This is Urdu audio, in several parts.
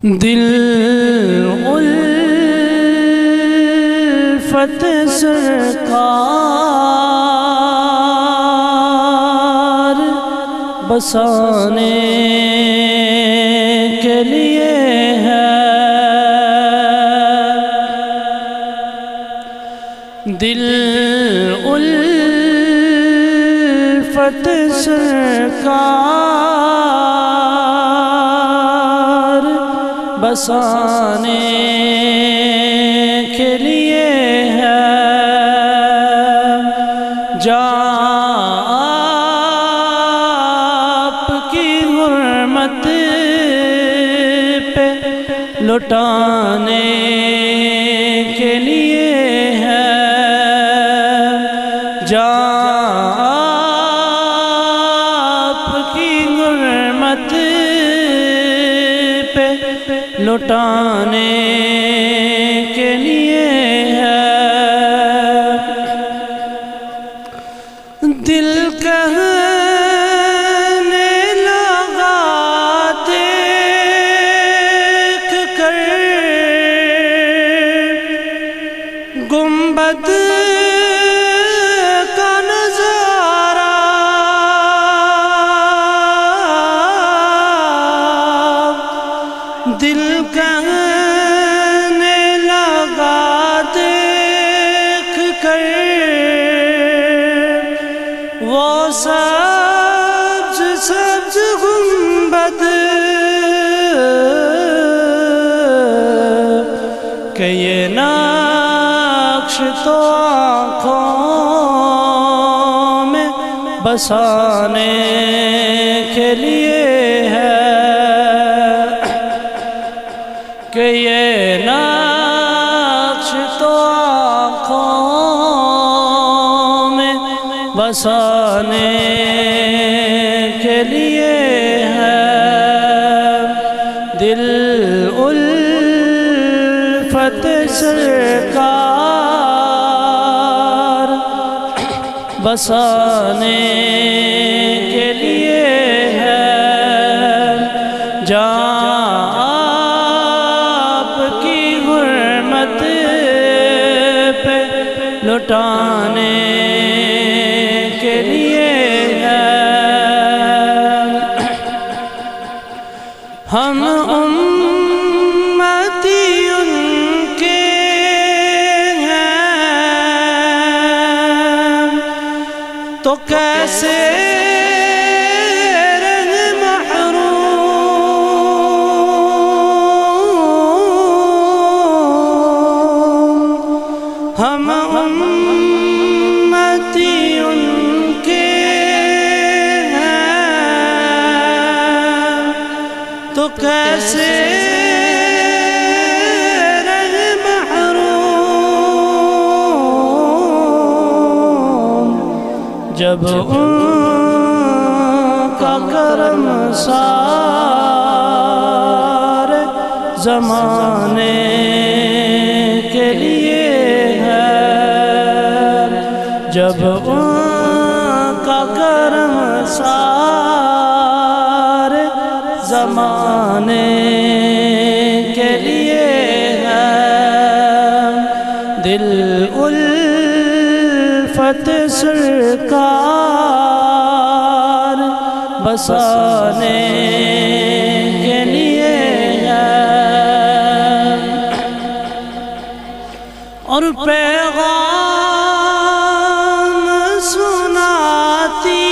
دل الفت سرکار بسانے کے لیے ہے، دل الفت سرکار بسانے کے لیے ہے، آپ کی حرمت پہ لٹانے کے لیے ہے، آپ کی حرمت پہ لٹانے کے لیے ہے۔ دل کہنے لگا دیکھ کر گنبد کا نظارہ، دل کہنے لگا دیکھ کر وہ سبز سبز گنبد کہ یہ نقش تو آنکھوں میں بسانے کے لیے ہے، کہ یہ نقش تو آنکھوں میں بسانے کے لیے ہے، دل الفت سرکار بسانے کے لیے ہے، جہاں آپ کی حرمت پہ لٹانے کے لیے ہے۔ ہم امتی ان کے ہیں تو کیسے رہے محروم، ہم امتی ان کے ہیں تو کیسے رہے محروم، جب ان کا کرم سارے زمانے کے لیے ہے، جب ان کا کرم سارے زمانے کے لیے ہے، دل الفت سرکار بسانے کے لیے ہے، اور پیغام سناتی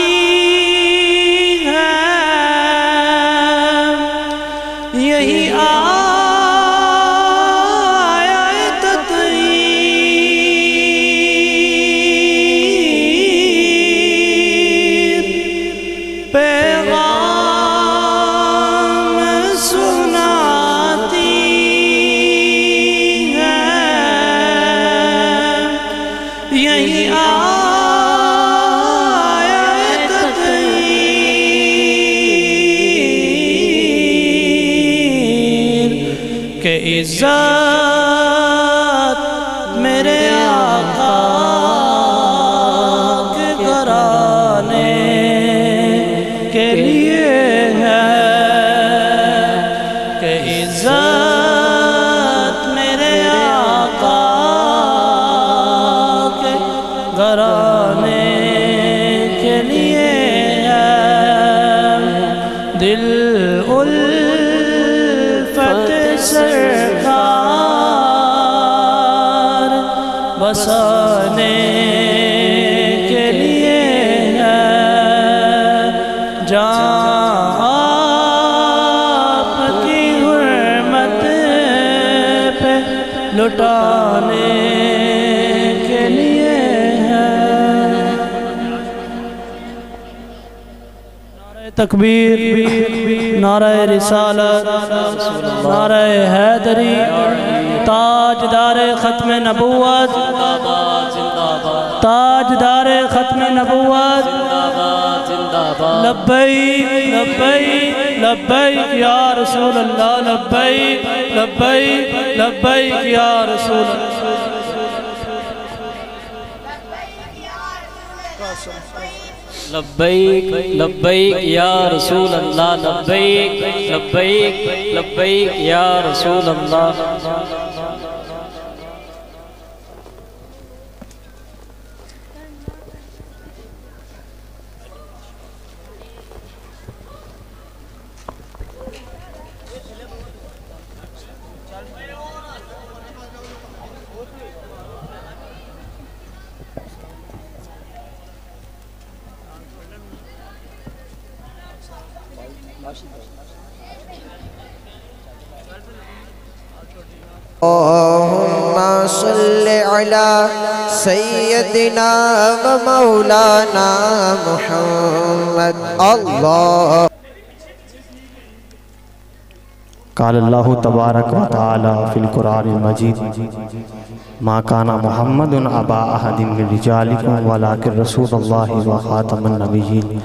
ہے یہی آیت تطہیر، پیغام سناتی ہے یہی آیت تطہیر، کہ عزت میرے آقا کے گھرانے کے لیے ہے، کہ عزت میرے آقا کے گھرانے کے لیے ہے دل الفت سرکار بسانے کے لیے ہے جہاں آپ کی حرمت پہ لٹانے کے لیے ہے نعرہ تکبیر نعرہ رسالت نعرہ حیدری تاجدار ختم نبوت تاجدار ختم نبوت لبیک لبیک لبیک یا رسول اللہ لبیک لبیک لبیک یا رسول اللہ لبیک لبیک یا رسول اللہ لبیک لبیک لبیک یا رسول اللہ اللهم صل على سيدنا ومولانا محمد الله قال الله تبارك وتعالى في القرآن المجيد ما كان محمد أبا أحد من رجالكم ولكن رسول الله وخاتم النبيين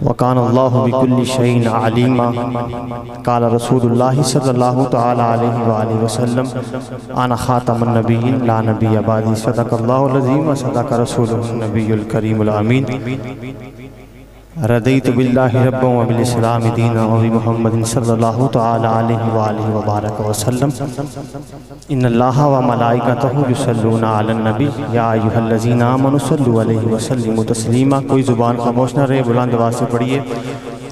وكان الله بكل شيء عليما قال رسول الله صلى الله تعالى عليه وآله وسلم أنا خاتم النبيين لا نبي بعدي صدق الله العظيم وصدق رسوله النبي الكريم الأمين رضيت بالله ربا وبالإسلام دينا وبمحمد صلى الله تعالى عليه وآله وبارك وسلم إن الله وملائكته يصلون على النبي يا أيها الذين آمنوا صلوا عليه وسلموا تسليما کوئی زبان خاموش نہ رہے بلند آواز سے پڑھیے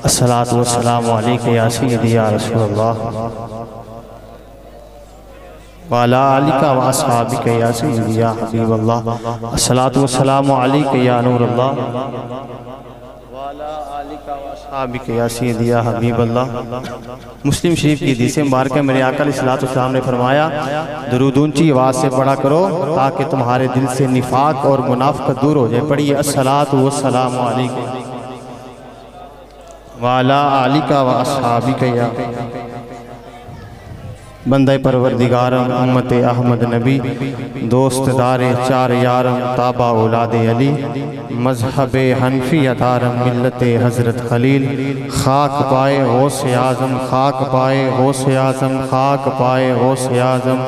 الصلاۃ والسلام علیک یا سیدی یا رسول اللہ وعلى آلك وأصحابك يا سيدي يا حبيب الله الصلاة والسلام عليك يا نور الله آبک یا سیدی یا حبیب اللہ مسلم شریف کی حدیث مبارکہ میرے آقا علیہ السلام نے فرمایا درود اونچی آواز سے پڑھا کرو تاکہ تمہارے دل سے نفاق اور منافقت دور ہو جائے پڑھیے الصلاۃ والسلام علیکم وعلی آلک واصحابک یا بندہ پروردگارم امت احمد نبی دوست دار چار یارم تابع اولاد علی مذہب حنفی ادارم ملت حضرت خلیل خاک پائے غوث اعظم خاک پائے غوث اعظم خاک پائے غوث اعظم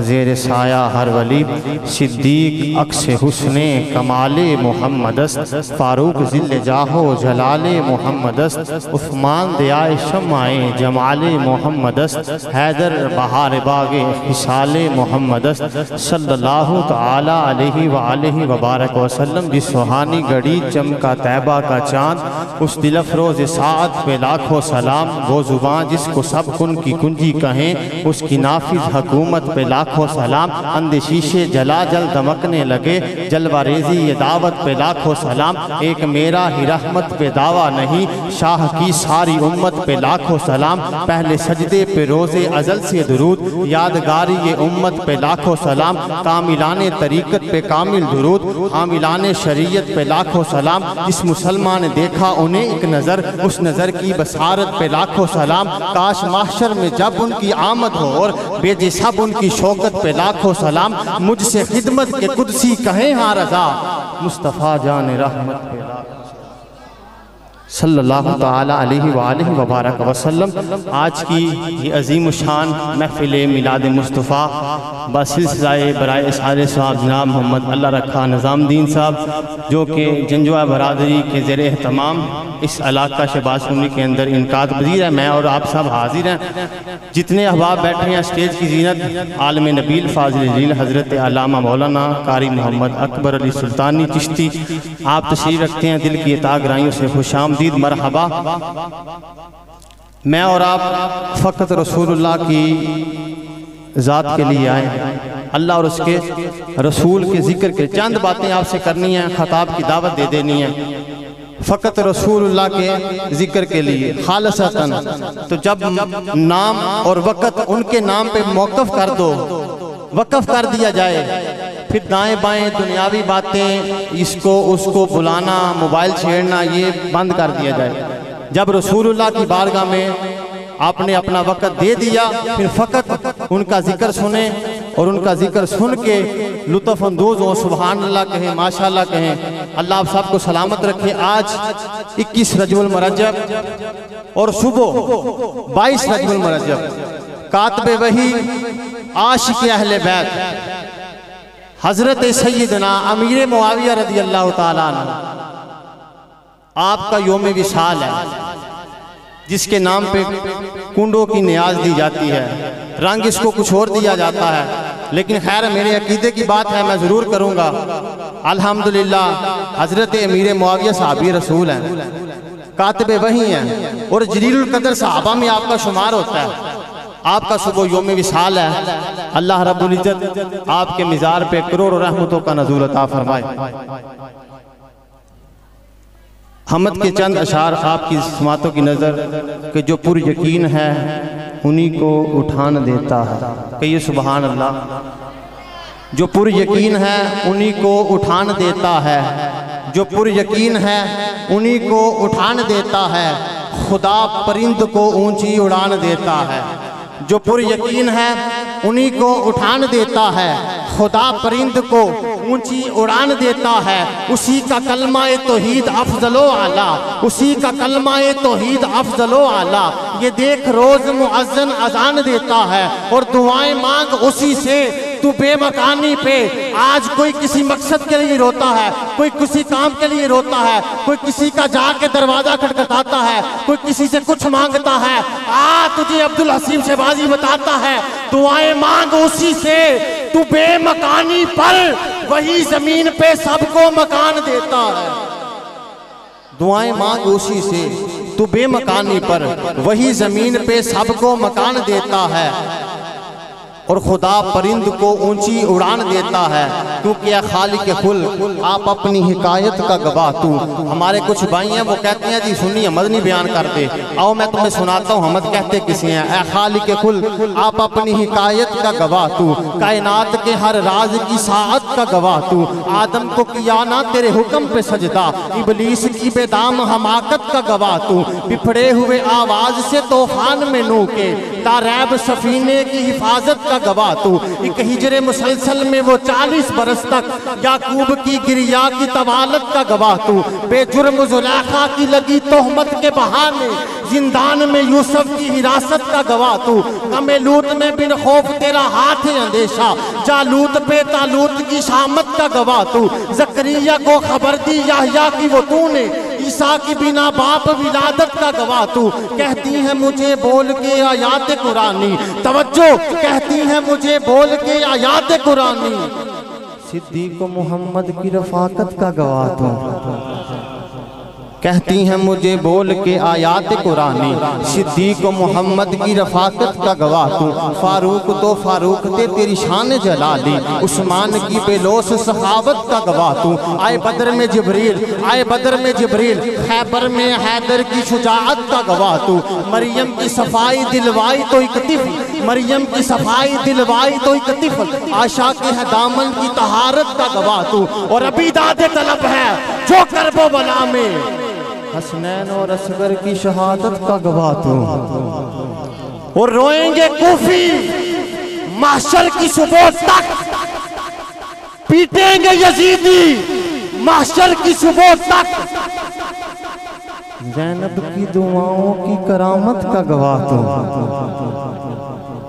زیر سایہ ہر ولی صدیق عکس حسن کمال محمد است فاروق ذل جاہو جلال محمد است عثمان دیائے شمع جمال محمد است حیدر بہار باغ خصال محمد است صلی اللہ تعالی علیہ وآلہ وبارک وسلم جس سہانی گھڑی چمکا طیبہ کا چاند اس دل افروز ساعت پہ لاکھوں سلام وہ زبان جس کو سب کن کی کنجی کہیں اس کی نافذ حکومت پہ لاکھوں سلام اندھے شیشے جلا جل دمکنے لگے جلوہ ریزی یہ دعوت پہ لاکھوں سلام ایک میرا ہی رحمت پہ دعویٰ نہیں شاہ کی ساری امت پہ لاکھوں سلام پہلے سجدے پہ روز ازل سے درود یادگاری یہ امت پہ لاکھوں سلام کاملان طریقت پہ کامل درود حاملان شریعت پہ لاکھوں سلام جس مسلمان نے دیکھا انہیں ایک نظر اس نظر کی بصارت پہ لاکھوں سلام کاش محشر میں جب ان کی آمد ہو اور بیجے سب ان کی شوکت پہ لاکھوں سلام مجھ سے خدمت کے قدسی کہیں ہاں رضا مصطفیٰ جان رحمت پہ صلی اللہ تعالیٰ علیہ وآلہ وبارک وسلم۔ آج کی یہ عظیم الشان محفل میلاد مصطفیٰ بسلسلہ برائے اسحار صاحب جناب محمد اللہ رکھا نظام دین صاحب، جو کہ جنجوہ برادری کے زیر اہتمام اس علاقہ شہباز خونی کے اندر انعقاد پذیر ہے۔ میں اور آپ سب حاضر ہیں، جتنے احباب بیٹھے ہیں اسٹیج کی زینت عالم نبیل فاضل جلیل حضرت علامہ مولانا قاری محمد اکبر علی سلطانی چشتی، آپ تشریف رکھتے ہیں، دل کی عطا گرائیوں سے خوش آمدید، مرحبا۔ میں اور آپ فقط رسول اللہ کی ذات کے لیے آئے، اللہ اور اس کے رسول کے ذکر کے چند باتیں آپ سے کرنی ہیں، خطاب کی دعوت دے دینی ہے، فقط رسول اللہ کے ذکر کے لیے خالصتاً۔ تو جب نام اور وقت ان کے نام پہ موقف کر دو، وقف کر دیا جائے، پھر دائیں بائیں دنیاوی باتیں، اس کو بلانا، موبائل چھیڑنا، یہ بند کر دیا جائے۔ جب رسول اللہ کی بارگاہ میں آپ نے اپنا وقت دے دیا، پھر فقط ان کا ذکر سنیں اور ان کا ذکر سن کے لطف اندوز ہوں، سبحان اللہ کہیں، ماشاءاللہ کہیں۔ اللہ آپ سب کو سلامت رکھے۔ آج 21 رجب المرجب اور صبح 22 رجب المرجب کاتب وحی عاشق اہل بیت حضرت سیدنا امیر معاویہ رضی اللہ تعالیٰ عنہ آپ کا یوم وصال ہے، جس کے نام پہ کنڈوں کی نیاز دی جاتی ہے، رنگ اس کو کچھ اور دیا جاتا ہے، لیکن خیر میرے عقیدے کی بات ہے، میں ضرور کروں گا۔ الحمدللہ حضرت امیر معاویہ صحابی رسول ہیں، کاتب وحی ہیں، اور جلیل القدر صحابہ میں آپ کا شمار ہوتا ہے۔ آپ کا صبح یوم وصال ہے، اللہ رب العزت آپ کے مزار پہ کروڑ رحمتوں کا نزول عطا فرمائے۔ حمد کے چند اشعار آپ کی سماعتوں کی نظر کہ جو پر یقین ہے انہی کو اٹھان دیتا ہے، کہیے سبحان اللہ۔ جو پر یقین ہے انہی کو اٹھان دیتا ہے، جو پر یقین ہے انہی کو اٹھان دیتا ہے، خدا پرند کو اونچی اڑان دیتا ہے۔ جو پر یقین ہے انہی کو اٹھان دیتا ہے، خدا پرند کو اونچی اڑان دیتا ہے، اسی کا کلمہ توحید افضل و اعلیٰ، اسی کا کلمہ توحید افضل و اعلیٰ۔ یہ دیکھ روز مؤذن اذان دیتا ہے اور دعائیں مانگ اسی سے، تو بے مکانی پہ۔ آج کوئی کسی مقصد کے لیے روتا ہے، کوئی کسی کام کے لیے روتا ہے، کوئی کسی کا جا کے دروازہ کھٹکھٹاتا ہے، کوئی کسی سے کچھ مانگتا ہے۔ تجھے عبدالحسیم شہبازی بتاتا ہے دعائیں مانگ اسی سے، تو بے مکانی پر وہی زمین پہ سب کو مکان دیتا ہے۔ دعائیں مانگ اسی سے، تو بے مکانی پر وہی زمین پہ سب کو مکان دیتا ہے، اور خدا پرند کو اونچی اڑان دیتا ہے، کیونکہ اے خالق خلق آپ اپنی حکایت کا گواہ تو۔ ہمارے کچھ بھائی ہیں وہ کہتے ہیں جی سنی حمد نہیں بیان کرتے، آؤ میں تمہیں سناتا ہوں حمد کہتے کسی ہیں۔ اے خالق خلق آپ اپنی حکایت کا گواہ تو، کائنات کے ہر راز کی ساعت کا گواہ تو۔ آدم کو کیا نہ تیرے حکم پہ سجدہ، ابلیس کی بے دام حماقت کا گواہ تو۔ بپھڑے ہوئے آواز سے طوفان میں نو کے، تاریب سفینے کی حفاظت کا گواہ تو۔ ایک ہجر مسلسل میں وہ 40 برس تک یعقوب کی گریا کی طوالت کا گواہ تو۔ بے جرم زلیخا کی لگی تہمت کے بہانے، زندان میں یوسف کی حراست کا گواہ تو۔ غم لوط میں بن خوف تیرا ہاتھ اندیشہ، جالوت پہ تالوت کی شامت کا گواہ تو۔ زکریا کو خبر دی یحییٰ کی وہ تو نے، عیسیٰ کی بنا باپ ولادت کا گواہ تو۔ کہتی ہیں مجھے بول کے آیات قرآنی، توجہ، کہتی ہیں مجھے بول کے آیات قرآنی، صدیق و محمد کی رفاقت کا گواہ تو۔ کہتی ہیں مجھے بول کے آیات قرآنی، صدیق و محمد کی رفاقت کا گواہ تو۔ فاروق تو فاروق تھے تیری شان جلالی، عثمان کی بے لوث سخاوت کا گواہ تو۔ آئے بدر میں جبریل، آئے بدر میں جبریل، خیبر میں حیدر کی شجاعت کا گواہ تو۔ مریم کی صفائی دلوائی تو ایک طفل، مریم کی صفائی دلوائی تو ایک طفل، عائشہ کے ہے دامن کی طہارت کا گواہ تو۔ اور ابھی داد طلب ہے جو کرب و بلا میں، حسنین اور اصغر کی شہادت کا گواہ تو۔ اور روئیں گے کوفی محشر کی صبح تک، پیٹیں گے یزیدی محشر کی صبح تک، زینب کی دعاؤں کی کرامت کا گواہ تو،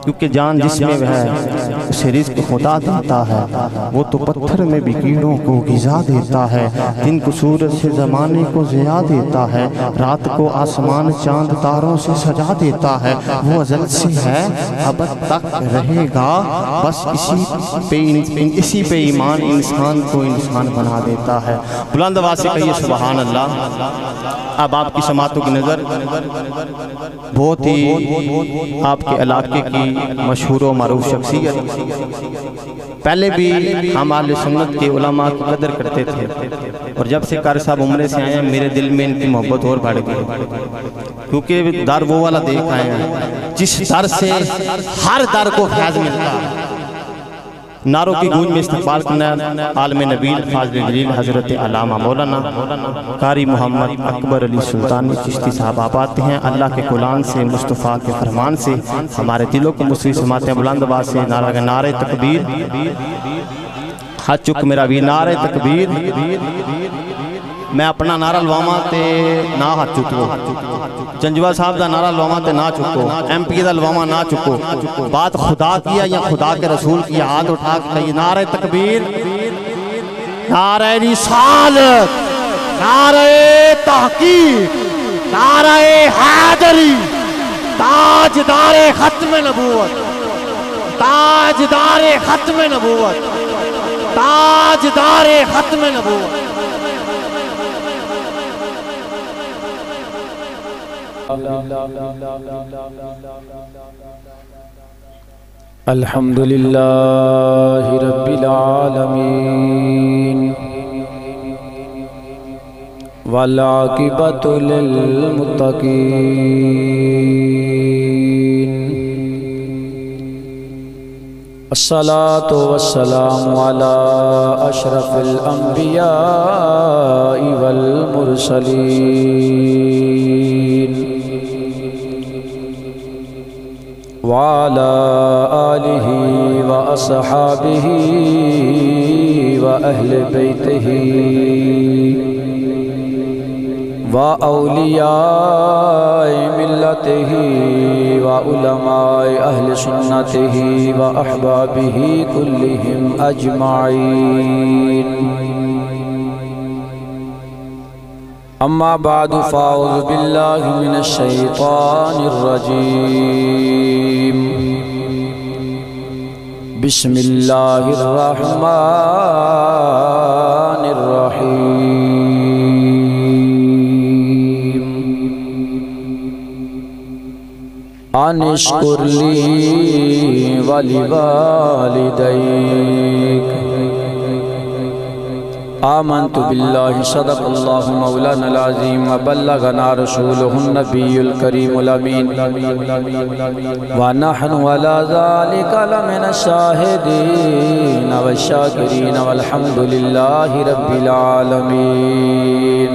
کیونکہ جان جس میں ہے اسے رزق خدا دیتا ہے، وہ تو پتھر میں بھی کیڑوں کو غذا دیتا ہے، دن کو سورج سے زمانے کو ضیاء دیتا ہے، رات کو آسمان چاند تاروں سے سجا دیتا ہے، وہ ازل سے ہے ابد تک رہے گا، بس اسی پہ ایمان انسان کو انسان بنا دیتا ہے۔ بلند آواز سے کہیے سبحان اللہ۔ اب آپ کی سماعتوں کی نظر بہت ہی آپ کے علاقے کی مشہور و معروف شخصیت، پہلے بھی ہم اہل سنت کے علماء کی قدر کرتے تھے، اور جب سے قاری صاحب عمرے سے آئے ہیں میرے دل میں ان کی محبت اور بڑھ گئی، کیونکہ در وہ والا دیکھ آئے ہیں جس در سے ہر در کو فیض ملتا ہے۔ نعروں کی گونج میں استقبال کرنا عالم نبیل فاضل جلیل حضرت علامہ مولانا قاری محمد اکبر علی سلطانی چشتی صاحب آپ آتے ہیں، اللہ کے قرآن سے مصطفیٰ کے فرمان سے ہمارے دلوں کو مسری سماتے ہیں۔ بلند آواز سے نعرہ تکبیر، ہاتھ چک میرا بھی نعرہ تکبیر۔ میں اپنا نعرہ لواما تے نہ ہاتھ چکو، جنجوہ صاحب دا نعرہ لواما تے نہ چکو، ایم پی دا لواما نہ چکو، بات خدا کیا یا خدا کے رسول کی ہاتھ اٹھا کے کہیے نعرہ تکبیر، نعرہ رسالت، نعرہ تحقیق، نعرہ حیدری، تاجدار ختم نبوت، تاجدار ختم نبوت، تاجدار ختم نبوت۔ الحمدللہ رب العالمین والعاقبۃ للمتقین، الصلاة والسلام علی اشرف الانبیاء والمرسلین وعلى آله وأصحابه وأهل بيته وأولياء ملته وعلماء أهل سنته وأحبابه كلهم أجمعين، اما بعد فاعوذ باللہ من الشیطان الرجیم، بسم اللہ الرحمن الرحیم، ان اشکر لی ولوالدیک، آمنت باللہ صدق اللہ مولانا العظیم وبلغنا رسولہ النبی الکریم الامین، ونحن علی ذلک لمن الشاہدین والشاکرین والحمد للہ رب العالمین۔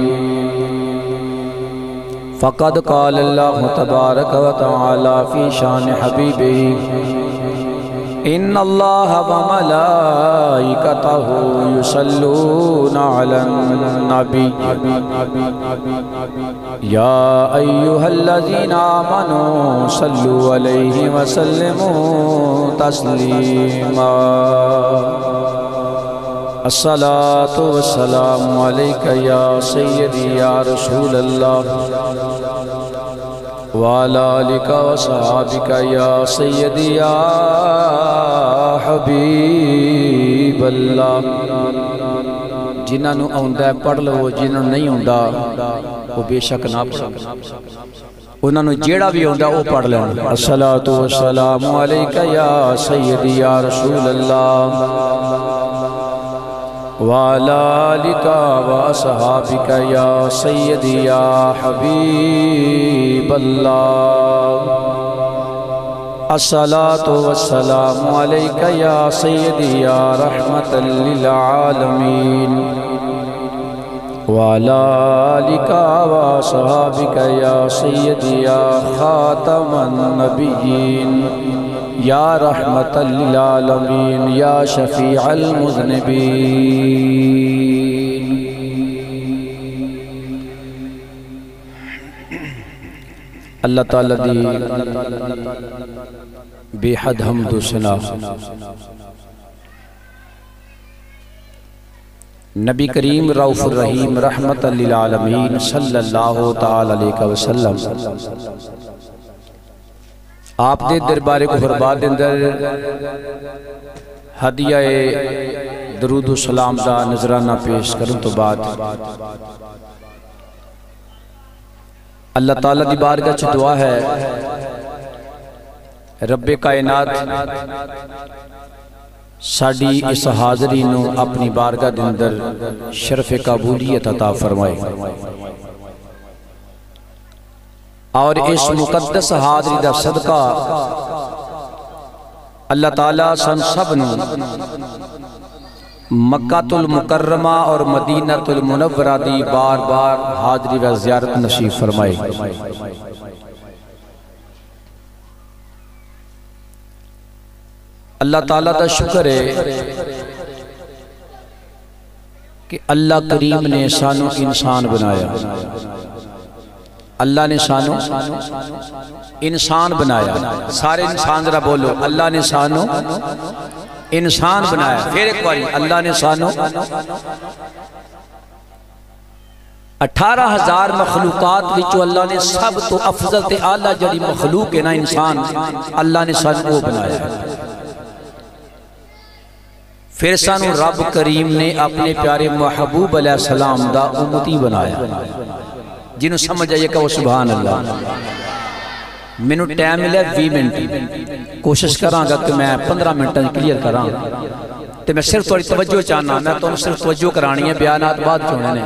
فقد قال اللہ تبارک وتعالی فی شان حبیبہ، ان اللہ وملائکتہ یصلون علی النبی یا ایہا الذین آمنوا صلوا علیہ وسلموا تسلیما، الصلاة والسلام علیکہ یا سیدی یا رسول اللہ، وعلى آلك وصحابك يا سيدي يا حبيب اللہ۔ جنہاں نو آندا ہے پڑھ لو، جنہاں نو نہیں آندا وہ بے شک نہ پڑھ، انہاں نو جیڑا بھی آندا وہ پڑھ لین۔ الصلاۃ والسلام علیک یا سیدی یا رسول اللہ، وعلى آلك وأصحابك يا سيدي يا حبيب الله، الصلاة والسلام عليك يا سيدي يا رحمة للعالمين، وعلى آلك وأصحابك يا سيدي يا خاتم النبيين، یا رحمت للعالمین یا شفیع المذنبین۔ اللہ تعالیٰ دی بے حد حمد و ثنا نبی کریم رؤوف الرحیم رحمت للعالمین صلی اللہ تعالی علیہ وسلم آپ دے دربارے کو فرباد اندر ہدیہ درود و سلام دا نظرانہ پیش کروں تو بعد اللہ تعالیٰ دی بارگاہ چ دعا ہے رب کائنات ساڑی اس حاضری نو اپنی بارگاہ دے اندر شرف قبولیت عطا فرمائے اور اس مقدس حاضری دا صدقہ اللہ تعالیٰ سن سب نو مکہ المکرمہ اور مدینہ المنورہ دی بار بار حاضری و زیارت نصیب فرمائے اللہ تعالیٰ دا شکر ہے کہ اللہ کریم نے سانو انسان بنایا اللہ نے سانو انسان بنایا سارے انسان ذرا بولو اللہ نے سانو انسان بنایا پھر ایک باری اللہ نے سانو 18,000 مخلوقات وچو اللہ نے سب تو افضل تے اعلیٰ جڑی مخلوق ہے نا انسان اللہ نے سانو وہ بنایا پھر سانو رب کریم نے اپنے پیارے محبوب علیہ السلام دا امتی بنایا جنہوں سمجھ آئیے کہ وہ سبحان اللہ میں نے ٹائم ملے 20 منٹ کوشش کراں گا کہ میں 15 منٹاں کلیئر کراں تو میں صرف تھوڑی توجہ چاہنا میں تو صرف توجہ کرانی ہے بیانات بعد چھوڑنے نے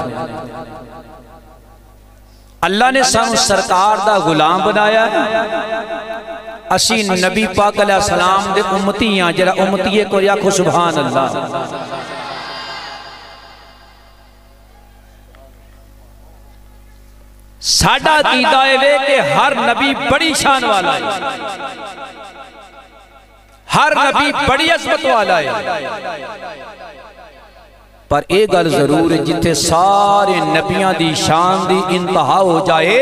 اللہ نے سانو سرکار دا غلام بنایا اسی نبی پاک علیہ السلام دے امتی ہیں جرا امتی کو یاکھو سبحان اللہ ساڑھا عقیدہ ہے کہ ہر نبی بڑی شان والا ہے ہر نبی بڑی عظمت والا ہے پر ایک گل ضرور ہے جتھے سارے نبیاں دی شان دی انتہا ہو جائے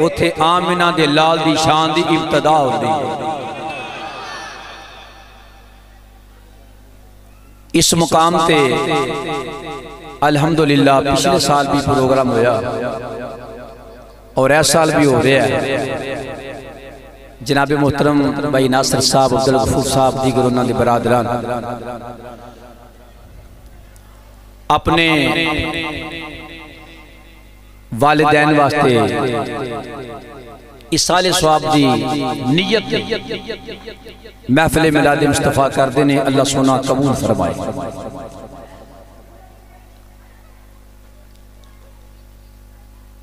اتھے آمنہ دے لال دی شان دی ابتدا ہو دی اس مقام تے الحمدللہ پچھلے سال بھی پروگرام ہویا اور ایس سال بھی ہو رہا ہے جناب محترم بھائی ناصر صاحب عبدالغفور صاحب دیگر انہوں نے برادران اپنے والدین واسطے اصال ثواب دی نیت محفل میلاد مصطفیٰ کر دینے اللہ سونا قبول فرمائے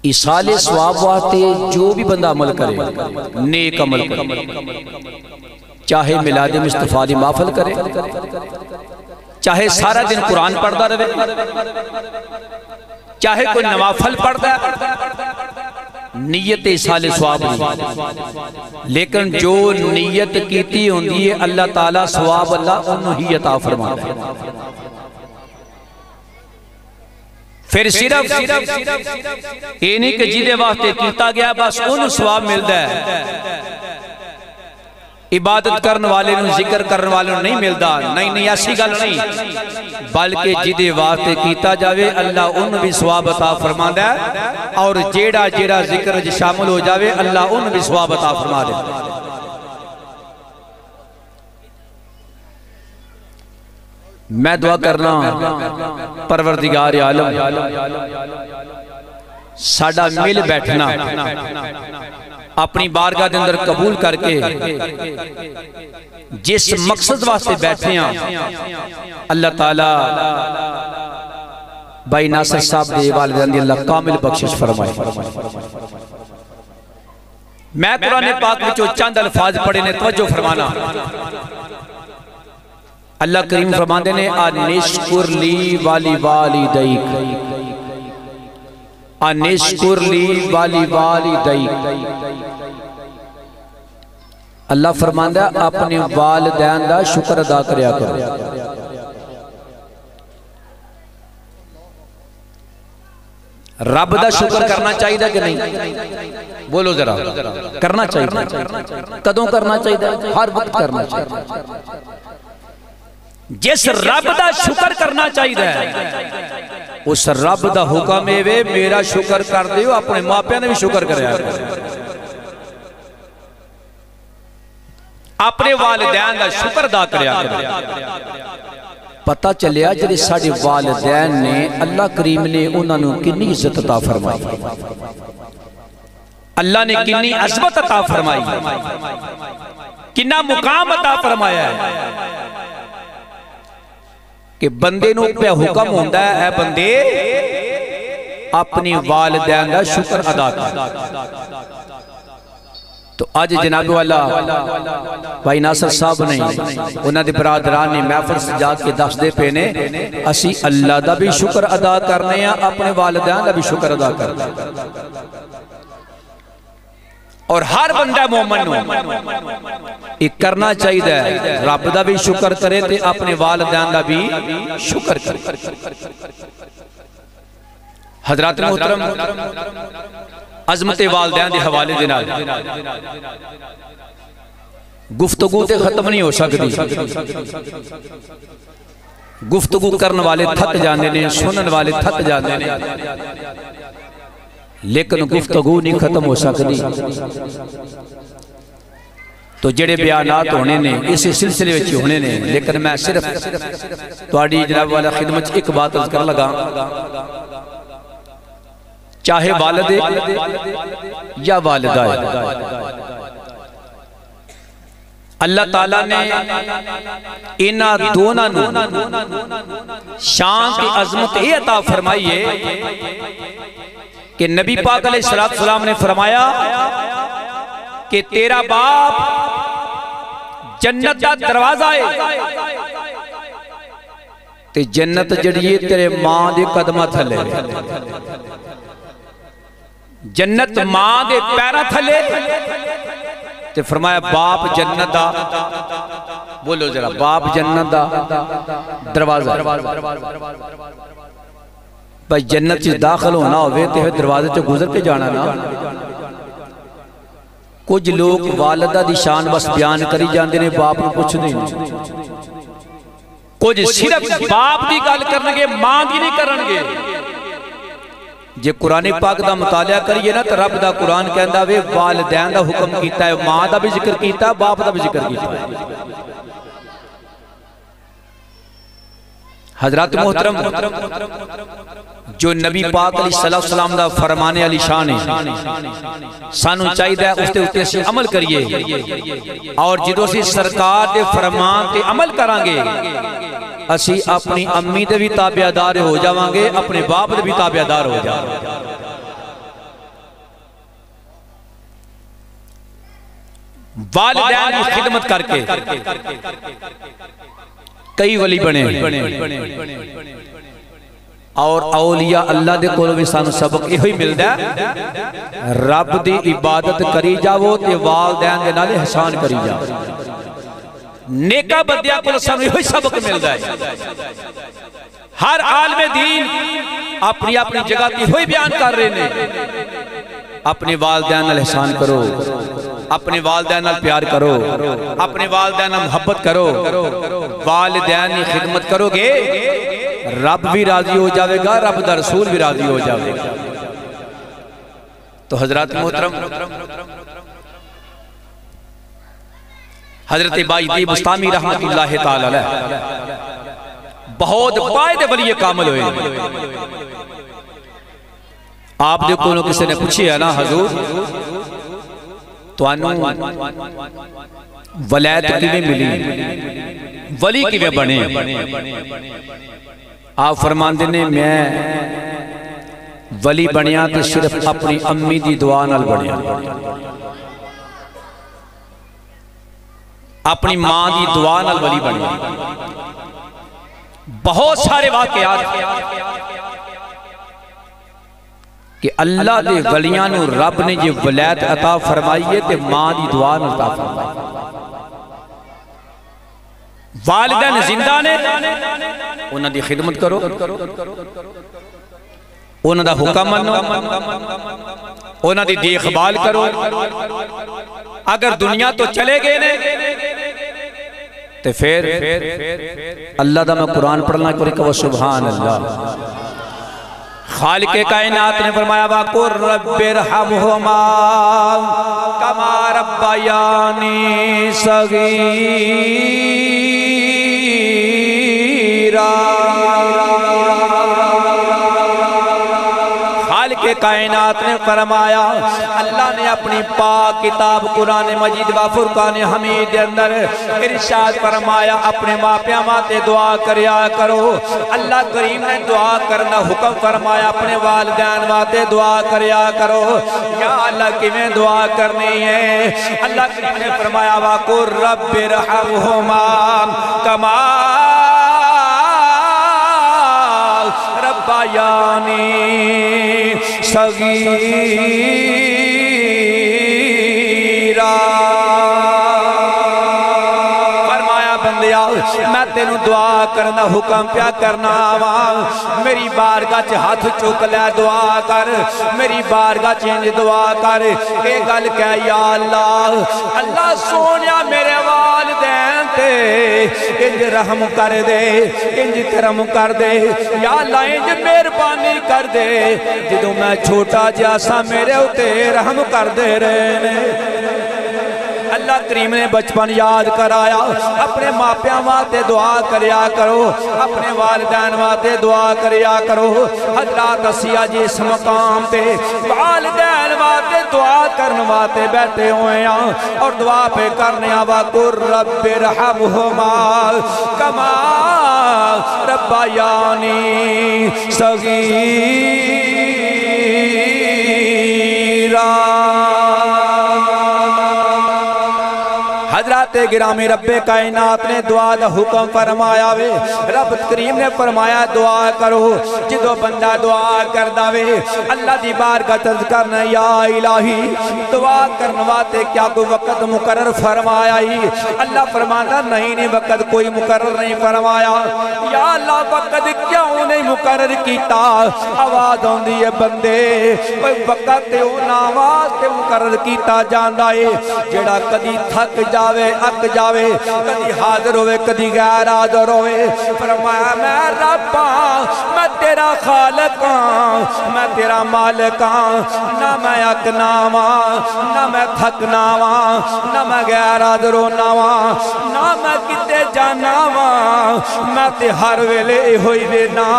اصال ثواب واسطے جو بھی بندہ عمل کرے نیک عمل کرے چاہے میلاد مصطفیٰ دی محفل کرے چاہے سارا دن قرآن پڑھتا رہے چاہے کوئی نوافل پڑھتا ہے نیت اصال ثواب نہیں لیکن جو نیت کیتی ہوندی ہے اللہ تعالیٰ ثواب اللہ انہوں ہی عطا فرماتا ہے پھر صرف یہ نہیں کہ جیدے واسطے کیتا گیا بس انہوں ثواب ملتا ہے عبادت کرنے والے نو ذکر کرنے والے نو نہیں ملتا نہیں ایسی گل نہیں بلکہ جدے واسطے کیتا جاوے اللہ ان بھی ثواب عطا فرماتا ہے اور جیڑا جیڑا ذکر شامل ہو جاوے اللہ ان بھی ثواب عطا فرماتا ہے میں دعا کرنا پروردگار عالم ساڑھا مل بیٹھنا اپنی بارگاہ دے اندر قبول کر کے جس مقصد واسطے بیٹھے ہیں اللہ تعالیٰ بھائی ناصر صاحب دے والدین دی اللہ کامل بخشش فرمائے میں قرآن پاک میں جو چند الفاظ پڑھے نے توجہ فرمانا اللہ کریم فرماندے نے انشکر لی والی والدیک انشکر لی والی والدیک اللہ فرماندہ اپنے والدین دا شکر ادا کریا کرو رب دا شکر کرنا چاہیے کہ نہیں بولو ذرا کرنا چاہیے کدوں کرنا چاہیے ہر وقت کرنا چاہیے جس رب دا شکر کرنا چاہیے اس رب دا حکم ہے میرا شکر کر دیو اپنے ماپیاں نے بھی شکر کریا اپنے والدین دا شکر ادا کریا پتہ چلیا جڑے ساڈے والدین نے اللہ کریم نے انہاں نوں کتنی عزت عطا فرمائی اللہ نے کتنی عظمت عطا فرمائی کتنا مقام عطا فرمایا ہے کہ بندے نوں پہ حکم ہوندا ہے اے بندے اپنی والدین دا شکر ادا کر تو آج جناب والا بھائی ناصر صاحب نہیں انہاں دے برادران نے محفل سجا کے دس دے پینے اسی اللہ دا بھی شکر ادا کرنے ہیں اپنے والدین دا بھی شکر ادا کرنے اور ہر بندہ مومن ایک کرنا چاہیے رب دا بھی شکر کرے تے اپنے والدین دا بھی شکر کرے حضرات محترم عظمت والدین دے حوالے دے نال گفتگو تے ختم نہیں ہو سکتی گفتگو کرنے والے تھک جانے نے سنن والے تھک جانے نے لیکن گفتگو نہیں ختم ہو سکتی تو جڑے بیانات ہونے نے اسی سلسلے وچ ہونے نے لیکن میں صرف تہاڈی جناب والا خدمت ایک بات عرض کر لگا چاہے والد یا والدہ اللہ تعالیٰ نے انہاں دونوں شان کی عظمت یہ عطا فرمائی ہے کہ نبی پاک علیہ السلام نے فرمایا کہ تیرا باپ جنت کا دروازہ ہے تے جنت جڑیے تیرے ماں دے قدمہ تھلے جنت ماں دے پیرہ تھلے تے فرمایا باپ جنت دا بولو ذرا باپ جنت دا دروازہ بھائی جنت چیز داخل ہونا ہوئے تے دروازے چو گزر کے جانا نا کچھ لوگ والدہ دی شان بس بیان کری جاندے نے باپ کو کچھ نہیں کچھ صرف باپ دی گل کرنگے ماں دی نہیں کرنگے جے قرآن پاک دا مطالعہ کریے نا تو رب دا قرآن کہندہ وے والدین دا حکم کیتا ہے ماں دا بھی ذکر کیتا ہے باپ دا بھی ذکر کیتا ہے حضرات محترم جو نبی پاک علیہ السلام دا فرمانے علی شان ہے سانو چاہیے اس تے سے عمل کریے اور جدو سے سرکار دے فرمان تے عمل کرانگے اسی اپنی امی دے بھی تابعدار ہو جاوانگے اپنے باپ دے بھی تابعدار ہو جاوانگے والدین کی خدمت کر کے کئی ولی بنے اور اولیاء اللہ دے کولو بھی سانو سبق یہ ہی مل ہے رب دی عبادت کری جاؤ تے والدین دے نالے حسان کری جاؤ نیکہ بندیاں کولو سانو یہ ہی سبق مل ہے ہر عالم دین اپنی اپنی جگہ کی ہوئی بیان کر رہے نے اپنے والدین نال حسان کرو اپنے والدین نال پیار کرو اپنے والدین نال محبت کرو والدین کی خدمت کرو گے رب بھی راضی ہو جاوے گا رب دا رسول بھی راضی ہو جاوے گا تو حضرات محترم حضرت بائی بستامی رحمت اللہ تعالی علیہ بہت باید ولی کامل ہوئے آپ دیکھو انہوں کسی نے پوچھی ہے نا حضور تو انہوں ولایت کیویں ملی ولی کیویں بنے آپ فرمان دینے میں ولی بنیا تو صرف اپنی امی دی دعا نال بنیا اپنی ماں دی دعا نال ولی بنیا بہت سارے واقعات کہ اللہ دے ولیانو رب نے یہ ولایت عطا فرمائیے تے ماں دی دعا نال عطا فرمائیے والدین زندہ نے انہاں دی خدمت کرو انہاں دا حکم منو انہاں دی دیکھ بھال کرو اگر دنیا تو چلے گئے نے تے پھر اللہ دا میں قرآن پڑھنا کرے کہ وہ سبحان اللہ خالق کائنات نے فرمایا وَقُلْ رَبِّ ارْحَمْهُمَا كَمَا رَبَّيَانِي صَغِيرًا خالق کائنات نے فرمایا اللہ نے اپنی پاک کتاب قرآن مجید و فرقان حمید اندر ارشاد فرمایا اپنے ماں پیاماتے دعا کریا کرو اللہ کریم نے دعا کرنا حکم فرمایا اپنے والدین واتے دعا کریا کرو یا اللہ کی میں دعا کرنی ہے اللہ کریم نے فرمایا وَقُلْ رَبِّ ارْحَمْهُمَا كَمَا رَبَّيَانِي صغیرا فرمایا بندیا میں تینوں دعا کرنا حکم پیا کرنا آواں میری بارگاہ چ ہاتھ چک لے دعا کر میری بارگاہ چ دعا کر اے گل کہ یا اللہ اللہ سونیا میرے والدین تے انج رحم کر دے انج کرم کر دے یا اللہ انج مہربانی کر دے جدوں میں چھوٹا جیسا میرے اتے رحم کر دے رہے اللہ کریم نے بچپن یاد کرایا اپنے ماں پیاں واتے دعا کریا کرو اپنے والدین واتے دعا کریا کرو حضرات اسیہ جس مقام تے والدین واتے دعا کرنے واتے بیٹھے ہوئے ہیں اور دعا پہ کرنے وَقُلْ رَبِّ ارْحَمْهُمَا كَمَا رَبَّيَانِي صَغِيرًا حضرات گرامی رب کائنات نے دعا دا حکم فرمایا وے رب کریم نے فرمایا دعا کرو جدو بندہ دعا کر داوے اللہ دی بارگاہ ترد کرنا یا الہی دعا کرنواتے کیا کوئی وقت مقرر فرمایا ہی اللہ فرمانا نہیں وقت کوئی مقرر نہیں فرمایا یا اللہ وقت کیوں نہیں مقرر کیتا آواز ہوندی ہے بندے کوئی وقت آواز تے مقرر کیتا جاندہ ہے جڑا کدی تھک جاوے اک جاوے کدی حاضر ہوئے کدی غیر حاضر ہوئے فرمایا میں رب میں تیرا خالق میں تیرا مالک نہ میں اک ناواں نہ میں تھک ناواں نہ میں غیر حاضر ناواں نہ میں کتے جاناواں میں تے ہر ویلے ہوئی دینا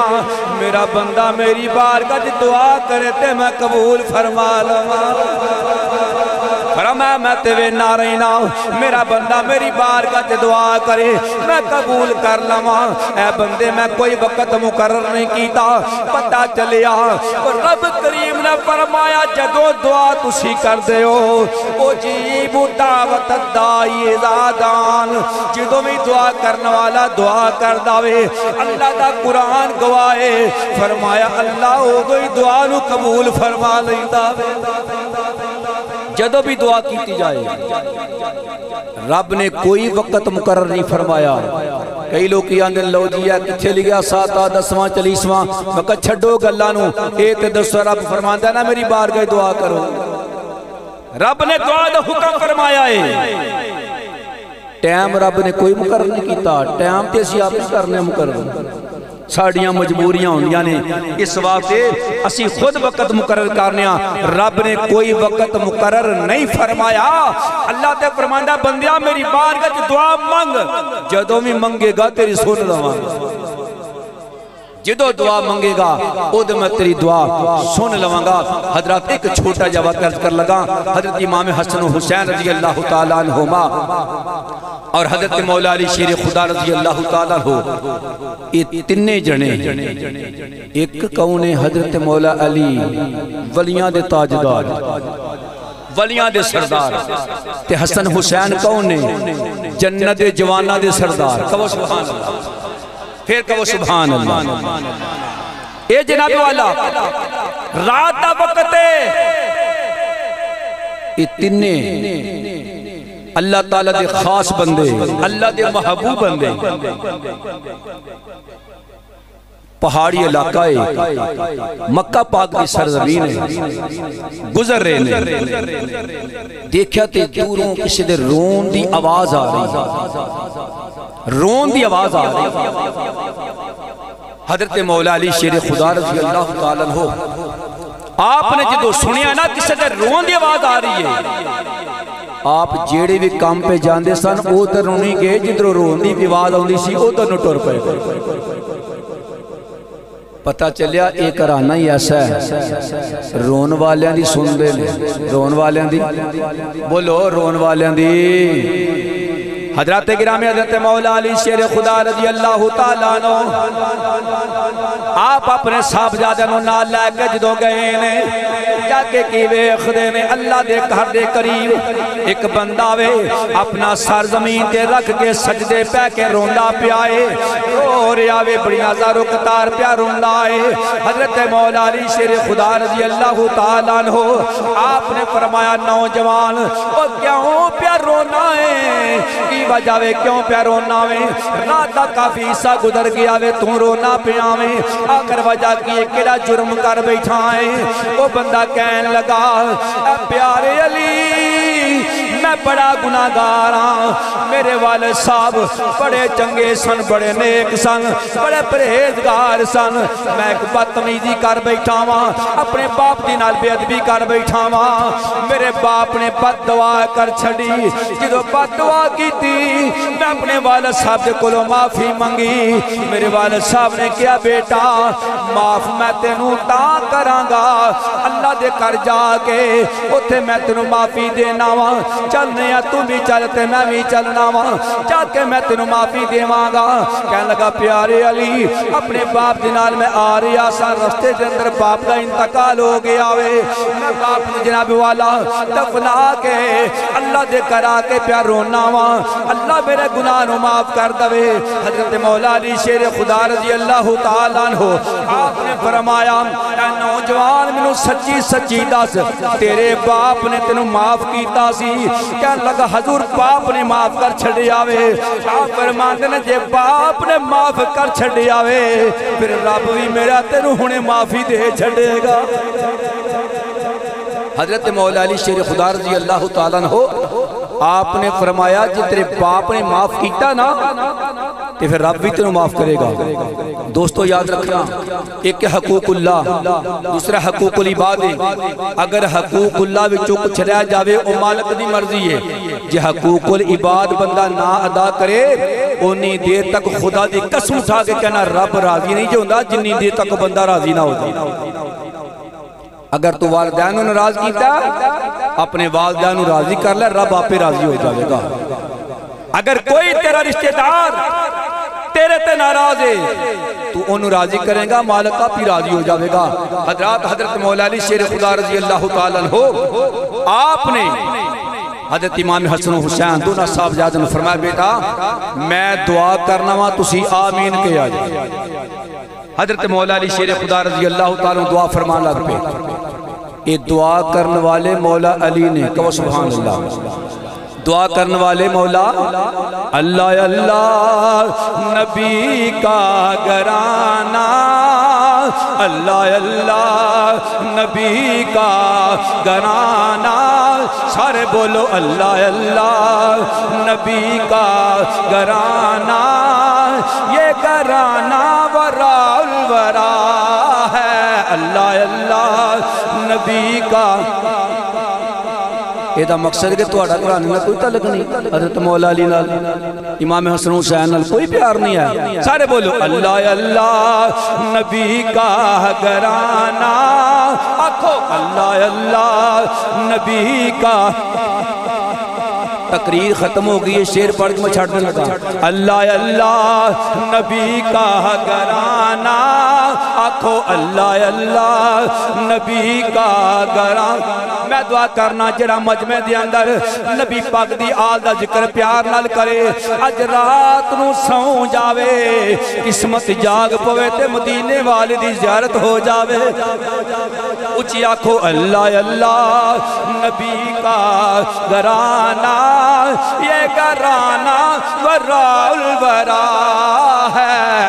میرا بندہ میری بارگاہ دعا کرے تے میں قبول فرما لواں فرمایا میں تیوے نہ رہنا میرا بندہ میری بارگاہ تے دعا کرے میں قبول کر لواں اے بندے میں کوئی وقت مقرر نہیں کیتا پتہ چلیا رب کریم نے فرمایا جدو دعا تسی کر دے ہو اجیب دعوت الدائی اذا دعان جدو میں دعا کرنے والا دعا کر داوے اللہ دا قرآن گوائے فرمایا اللہ ہو گئی دعا نو قبول فرما لئی داوے جدو بھی دعا کیتی جائے رب نے کوئی وقت مقرر نہیں فرمایا کئی لوگ کی آندن لو جیا کچھے لگیا ساتا دسواں چلیسواں وقت چھڑو گلانو ایک دسو رب فرماندہ نا میری بارگاہ دعا کرو رب نے دعا دا حکم فرمایا ہے ٹائم رب نے کوئی مقرر نہیں کیتا ٹائم تے اسی آپ کرنے مقرر ساڑیاں مجبوریاں ہوندیاں نے اس واسطے اسی خود وقت مقرر کرنے رب نے کوئی وقت مقرر نہیں فرمایا اللہ تے فرماندہ بندیاں میری بارگاہ دعا مانگ جدوں میں منگے گا تیری سن لواں جدو دعا منگے گا او دے میں تیری دعا سن لواں گا حضرات ایک چھوٹا جواب عرض کر لگا حضرت امام حسن و حسین رضی اللہ تعالیٰ عنہما اور حضرت مولا علی شیر خدا رضی اللہ تعالیٰ ہو یہ تنے جنے ایک کون حضرت مولا علی ولیاں دے تاجدار ولیاں دے سردار تے حسن حسین کون جنت جوانہ دے سردار کہو سبحان اللہ پھر کہو سبحان اللہ اے جناب والا رات دا وقت ہے یہ تنے اللہ تعالیٰ دے خاص بندے اللہ دے محبوب بندے پہاڑی علاقہ ہے، مکہ پاک کی سرزمین ہے، گزر رہے نے، دیکھا تے دوروں کسی دے رون دی آواز آ رہی، رون دی آواز آ رہی۔ حضرت مولا علی شیر خدا رضی اللہ تعالیٰ عنہ آپ نے جدو سنیا نا کسی دے رون دی آواز آ رہی ہے، آپ جیڑے بھی کام پہ جاندے سن ادھر نہیں گئے، جدھر رون دی آواز آندی سی ادھر نو ٹر پے۔ پتہ چلیا ایک گھرانہ ہی ایسا ہے رون والیاں دی سن دے لے، رون والیاں دی بولو، رون والیاں دی۔ حضرت گرامی حضرت مولا علی شیر خدا رضی اللہ تعالیٰ عنہ آپ اپنے صاحبزادے نو نال لے کے جدوں گئے نے، جا کے کی ویکھدے نے اللہ دے گھر دے قریب ایک بندہ وے اپنا سر زمین تے رکھ کے سجدے پہ کے روندا پیا اے، رو رہا وے بڑی ہزاروں قطار پیا روندا اے۔ حضرت مولا علی شیر خدا رضی اللہ تعالیٰ عنہ آپ نے فرمایا نوجوان او کیوں پیا رونا ہے، کی وجہ وے کیوں پیا رونا وے، رات دا کافی حصہ گزر گیا وے تو رونا پیا وے، آخر وجہ کی کیڑا جرم کر بیٹھا ہے۔ وہ بندہ کہنے لگا اے پیارے علی میں بڑا گناہگار ہاں، میرے والد صاحب بڑے چنگے سن، بڑے نیک سن، بڑے پرہیزگار سن، میں ایک بدتمیزی کر بیٹھا ہاں، اپنے باپ دی نال بے ادبی کر بیٹھا ہاں، میرے باپ نے بد دعا کر چھڑی، جدو بد دعا کی تھی میں اپنے والد صاحب دے کولوں معافی منگی، میرے والد صاحب نے کیا بیٹا معاف میں تینوں تا کرانگا، اللہ دے کر جا کے اتھے میں تینوں معافی دینا وا، چلنے یا تم بھی چلتے میں بھی چلنا وا، جا کے میں تینوں معافی دیواں گا۔ کہنے لگا پیارے علی اپنے باپ دینال میں آ رہا سا، رستے دے اندر باپ کا انتقال ہو گیا وے، میں باپ نے جناب والا دفنا کے اللہ دے کرا کے پیا رونا وا، اللہ میرے گناہ نو معاف کر دوے۔ حضرت مولا علی شیر خدا رضی اللہ تعالیٰ عنہ آپ نے فرمایا اے نوجوان منو سچی سچی دس تیرے باپ نے تینوں معاف کیتا سی؟ کہنے لگا حضور باپ نے معاف کر چھڑیا وے۔ آپ فرماندے نے جے باپ نے معاف کر چھڑیا وے پھر رب بھی میرا تینوں ہنے معافی دے چھڑے گا۔ حضرت مولا علی شیر خدا رضی اللہ تعالیٰ عنہ آپ نے فرمایا جی تیرے باپ نے معاف کیتا نا تو پھر رب بھی تینوں معاف کرے گا۔ دوستو یاد رکھنا، ایک حقوق اللہ، دوسرا حقوق العباد ہے۔ اگر حقوق اللہ وچوں کچھ رہ جاوے او مالک دی مرضی ہے، جے حقوق العباد بندہ نہ ادا کرے اونی دیر تک خدا دی قسم اٹھا کے کہنا رب راضی نہیں جو ہوندا جنی دیر تک بندہ راضی نہ ہوتا۔ اگر تو والدین کو ناراض کیتا اپنے والدین کو راضی کر لے، رب آپ پہ راضی ہو جائے گا۔ اگر کوئی تیرا رشتہ دار تیرے تے ناراض ہے تو انہوں راضی کریں گا، مالک آپ ہی راضی ہو جائے گا۔ حضرت مولا علی شیر خدا رضی اللہ تعالیٰ عنہ آپ نے حضرت امام حسن و حسین دونوں صاحبزادوں نے فرمایا بیٹا میں دعا کرنا وا تسی آمین کے آ جائے۔ حضرت مولا علی شیر خدا رضی اللہ تعالیٰ دعا فرمان لگ پہ، یہ دعا کرنے والے مولا علی نے کہو سبحان اللہ، دعا کرنے والے مولا اللہ اللہ نبی کا گھرانہ، اللہ اللہ نبی کا گھرانہ، سارے بولو اللہ اللہ نبی کا گھرانہ، یہ گھرانہ ورا الورا ہے، اللہ اللہ نبی کا۔ یہ دا مقصد کہ توڑا قرآن میں کوئی تعلق نہیں، حضرت مولا علی نال امام حسن حسین نال کوئی پیار نہیں ہے۔ سارے بولو اللہ اللہ نبی کا گھرانہ، آکھو اللہ اللہ نبی کا۔ تقریر ختم ہو گئی ہے، شیر پڑھ کے میں چھاڑنے لگا، اللہ اللہ نبی کا گھرانہ، آکھو اللہ اللہ نبی کا گھرانہ۔ میں دعا کرنا جڑا مجمع دے اندر نبی پاک دی آل دا ذکر پیار نال کرے، اج رات نو سو جاوے، قسمت جاگ پوے تے مدینے والے دی زیارت ہو جاوے۔ اچھی آکھو اللہ اللہ نبی کا گھرانہ، یہ گھرانہ ورا الورا ہے،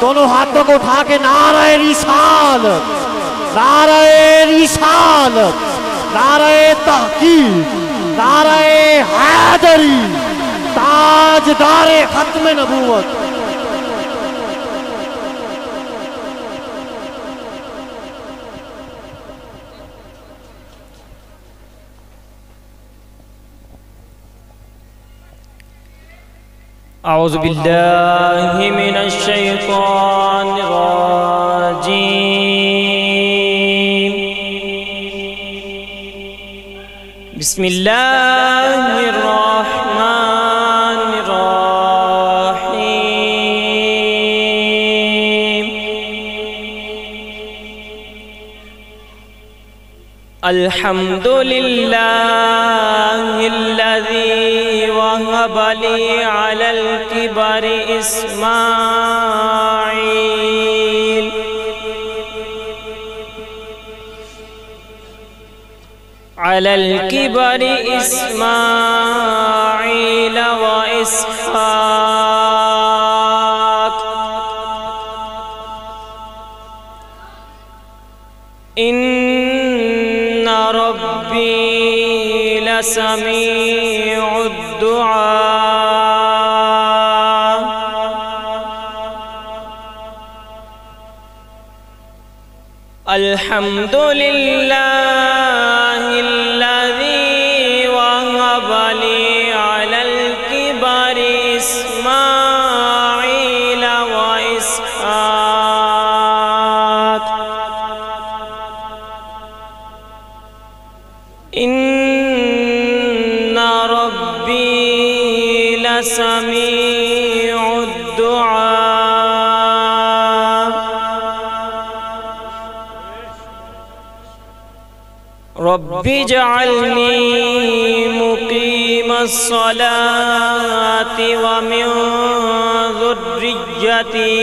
دونوں ہاتھوں کو اٹھا کے نعرہ رسالت، نعرہ رسالت، نعرہ تحقیق، نعرہ حیدری، تاجدار ختم نبوت۔ اعوذ باللہ من الشیطان الرجیم، بسم اللہ الرحمن الرحیم، الحمد للہ الذی وہب لی علی الکبر اسماعیل، علی الکبر اسماعیل و اسحاق، ان ربی لسمیع الدعاء، الحمد للہ الذی وہب لی علی الکبر اسماعیل و اسحاق، ان ربی لسمیع الدعاء، رب اجعلنی مقیم الصلاة ومن ذریتی،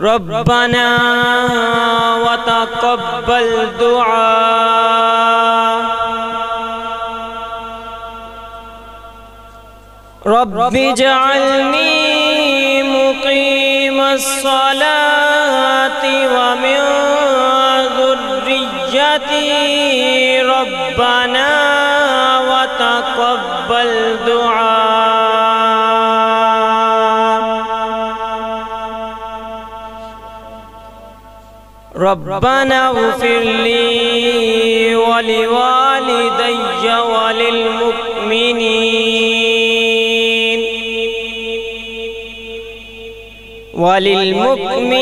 ربنا وتقبل دعاء، رب اجعلنی مقیم الصلاة ومن ذریتی، ربنا وتقبل دعاء، ربنا اغفر لی ولوالدی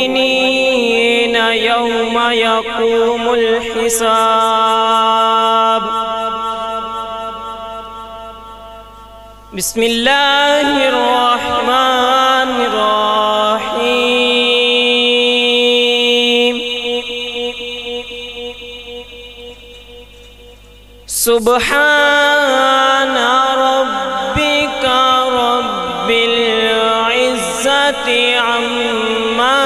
وللمؤمنین یوم یقوم الحساب، بسم اللہ الرحمن الرحیم، سبحان ربک رب العزت عما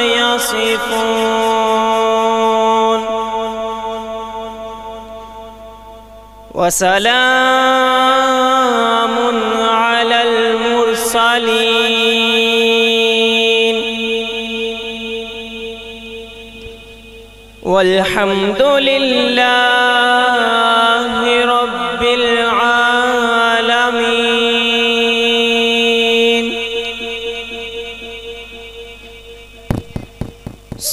یصفون، وسلام علی المرسلین، والحمد للہ رب العالمین،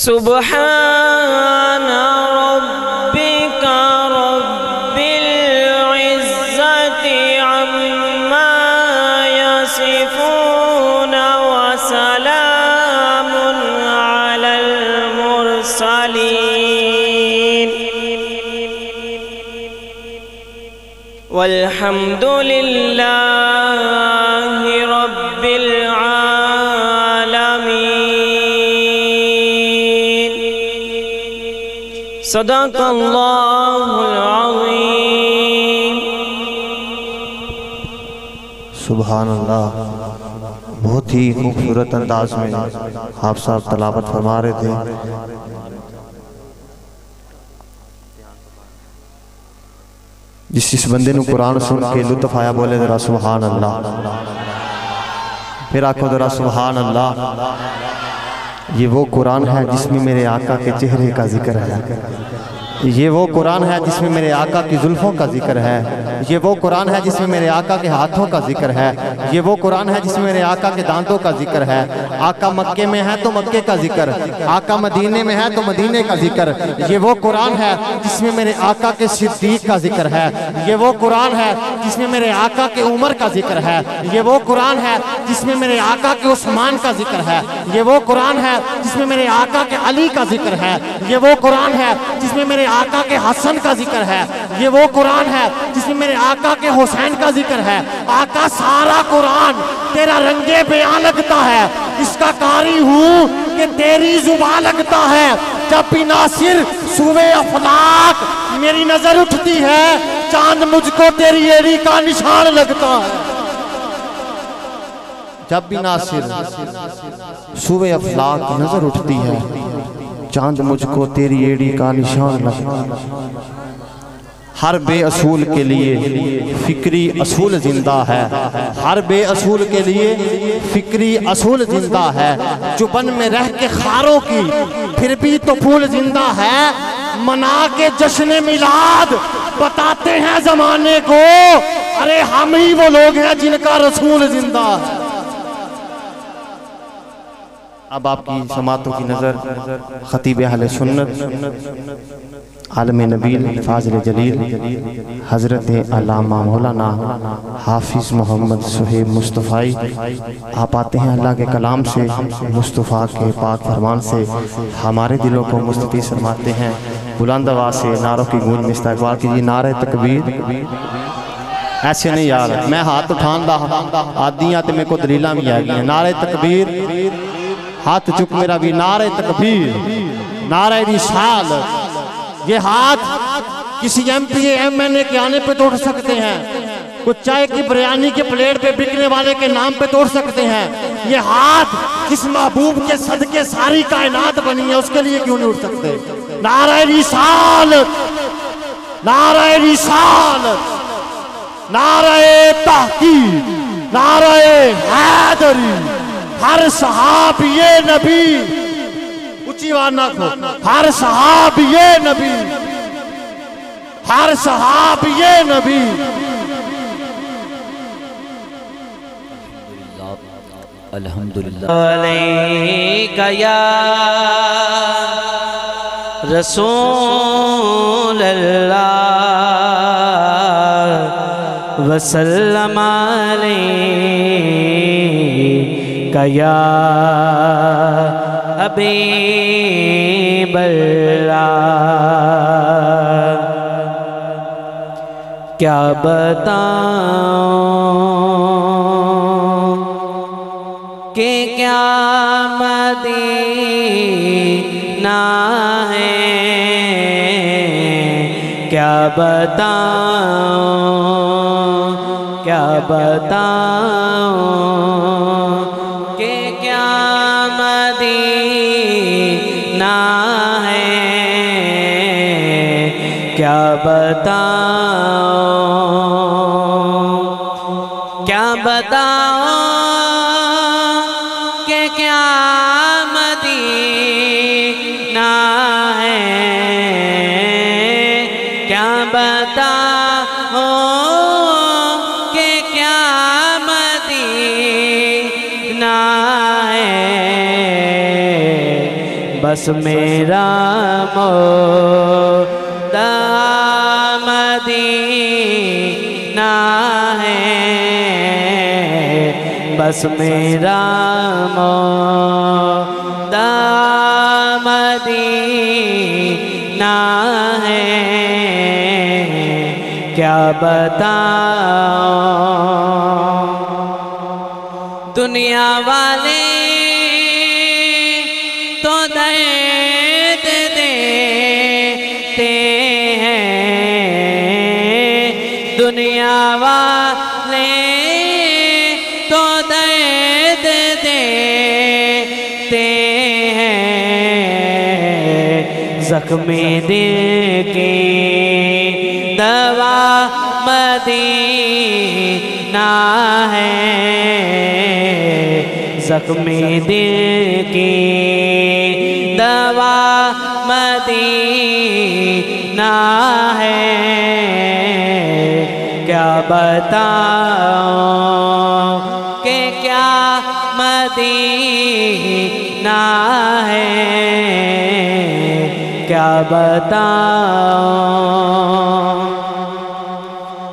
سبحان ربک رب العزت عما یصفون، وسلام علی المرسلین، والحمد للہ رب العالمین، صدق اللہ العظیم۔ سبحان اللہ، بہت ہی خوبصورت انداز میں آپ صاحب تلاوت فرما رہے تھے۔ جس بندے نو قرآن سن کے لطف آیا بولے ذرا سبحان اللہ، پھر آکھو ذرا سبحان اللہ۔ یہ وہ قرآن ہے جس میں میرے آقا کے چہرے کا ذکر ہے، یہ وہ قرآن ہے جس میں میرے آقا کی زلفوں کا ذکر ہے، یہ وہ قرآن ہے جس میں میرے آقا کے ہاتھوں کا ذکر ہے، یہ وہ قرآن ہے جس میں میرے آقا کے دانتوں کا ذکر ہے۔ آقا مکے میں ہے تو مکے کا ذکر، آقا مدینے میں ہے تو مدینے کا ذکر۔ یہ وہ قرآن ہے جس میں میرے آقا کے صدیق کا ذکر ہے، یہ وہ قرآن ہے جس میں میرے آقا کے عمر کا ذکر ہے، یہ وہ قرآن ہے جس میں میرے آقا کے عثمان کا ذکر ہے، یہ وہ قرآن ہے جس میں میرے آقا کے علی کا ذکر ہے، یہ وہ قرآن ہے جس میں میرے آقا کے حسن کا ذکر ہے، یہ وہ قرآن ہے جس میں میرے آقا کے حسین کا ذکر ہے۔ آقا سارا قرآن تیرا رنگ بیان لگتا ہے، اس کا قاری ہوں کہ تیری زبان لگتا ہے۔ جب بھی ناصر سوئے افلاق میری نظر اٹھتی ہے، چاند مجھ کو تیری ایڑی کا نشان لگتا ہے۔ جب بھی ناصر سوئے افلاق نظر اٹھتی ہے، چاند مجھ کو تیری ایڑی کا نشان لگتا ہے۔ ہر بے اصول کے لیے فکری اصول زندہ ہے، ہر بے اصول کے لیے فکری اصول زندہ ہے۔ چپن میں رہ کے خاروں کی پھر بھی تو پھول زندہ ہے، منا کے جشن میلاد بتاتے ہیں زمانے کو، ارے ہم ہی وہ لوگ ہیں جن کا رسول زندہ ہے۔ اب آپ کی سماعتوں کی نظر خطیب اہل سنت عالم نبیل فاضل جلیل حضرت علامہ مولانا حافظ محمد صہیب مصطفی آپ آتے ہیں اللہ کے کلام سے، مصطفیٰ کے پاک فرمان سے ہمارے دلوں کو مستفیض فرماتے ہیں۔ بلند آواز سے نعروں کی گونج میں استقبال کیجیے، نعرہ تکبیر۔ ایسے نہیں یار، میں ہاتھ اٹھان دا آدیاں تے میں کو دلیلاں بھی آگئی ہیں۔ نعرہ تکبیر، ہاتھ چک میرا بھی، نعرہ تکبیر، نعرہ رسالت۔ یہ ہاتھ کسی ایم پی ایم این اے کے آنے پہ توڑ سکتے ہیں، کچھ چائے کی بریانی کے پلیٹ پہ بکنے والے کے نام پہ توڑ سکتے ہیں۔ یہ ہاتھ کس محبوب کے صدقے ساری کائنات بنی ہے، اس کے لیے کیوں نہیں اٹھ سکتے؟ نعرہ رسالت، نعرہ رسالت، نعرہ تحقیق، نعرہ حیدری۔ ہر صحابی نبی، اچھی بات نہ کھو، ہر صحابی نبی، ہر صحابی نبی۔ الحمدللہ علیکہ یا رسول اللہ وسلم علیکہ یا حبیب اللہ۔ کیا بتاؤں کہ کیا مدینہ ہے، کیا بتاؤں، کیا بتاؤں کہ کیا مدینہ ہے، کیا بتاؤں، کیا بتاؤں کہ کیا مدینہ ہے، کیا بتاؤں کہ کیا مدینہ ہے۔ بس میرا مدعا مدینہ ہے، بس میرا مدعا مدینہ ہے، کیا بتاؤں دنیا والے تو درد دیتے ہیں، دنیا والے تو درد دیتے ہیں، زخمی دل کی دوا مدینہ ہے زخمی دل کی دوا مدینہ ہے کیا بتاؤں کہ کیا مدینہ ہے کیا بتاؤں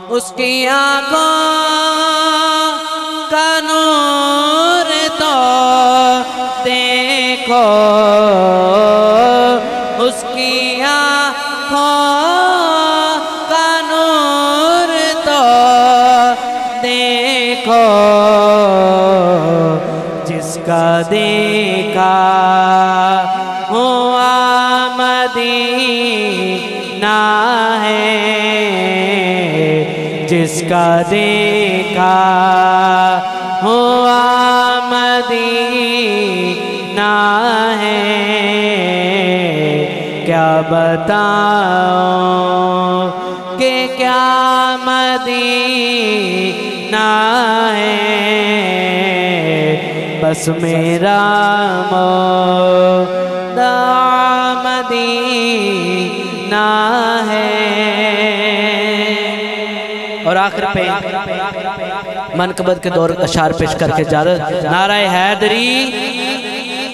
اس کی آنکھوں کا نور تو دیکھو اس کی آنکھوں کا نور تو دیکھو جس کا دیکھا ہوا مدینہ ہے جس کا دیکھا ہوا مدینہ ہے کیا بتاؤں کہ کیا مدینہ ہے بس میرا مدعا مدینہ ہے اور آخر پہ منقبت کے دور اشعار پیش کر کے جا رہا نعرہ حیدری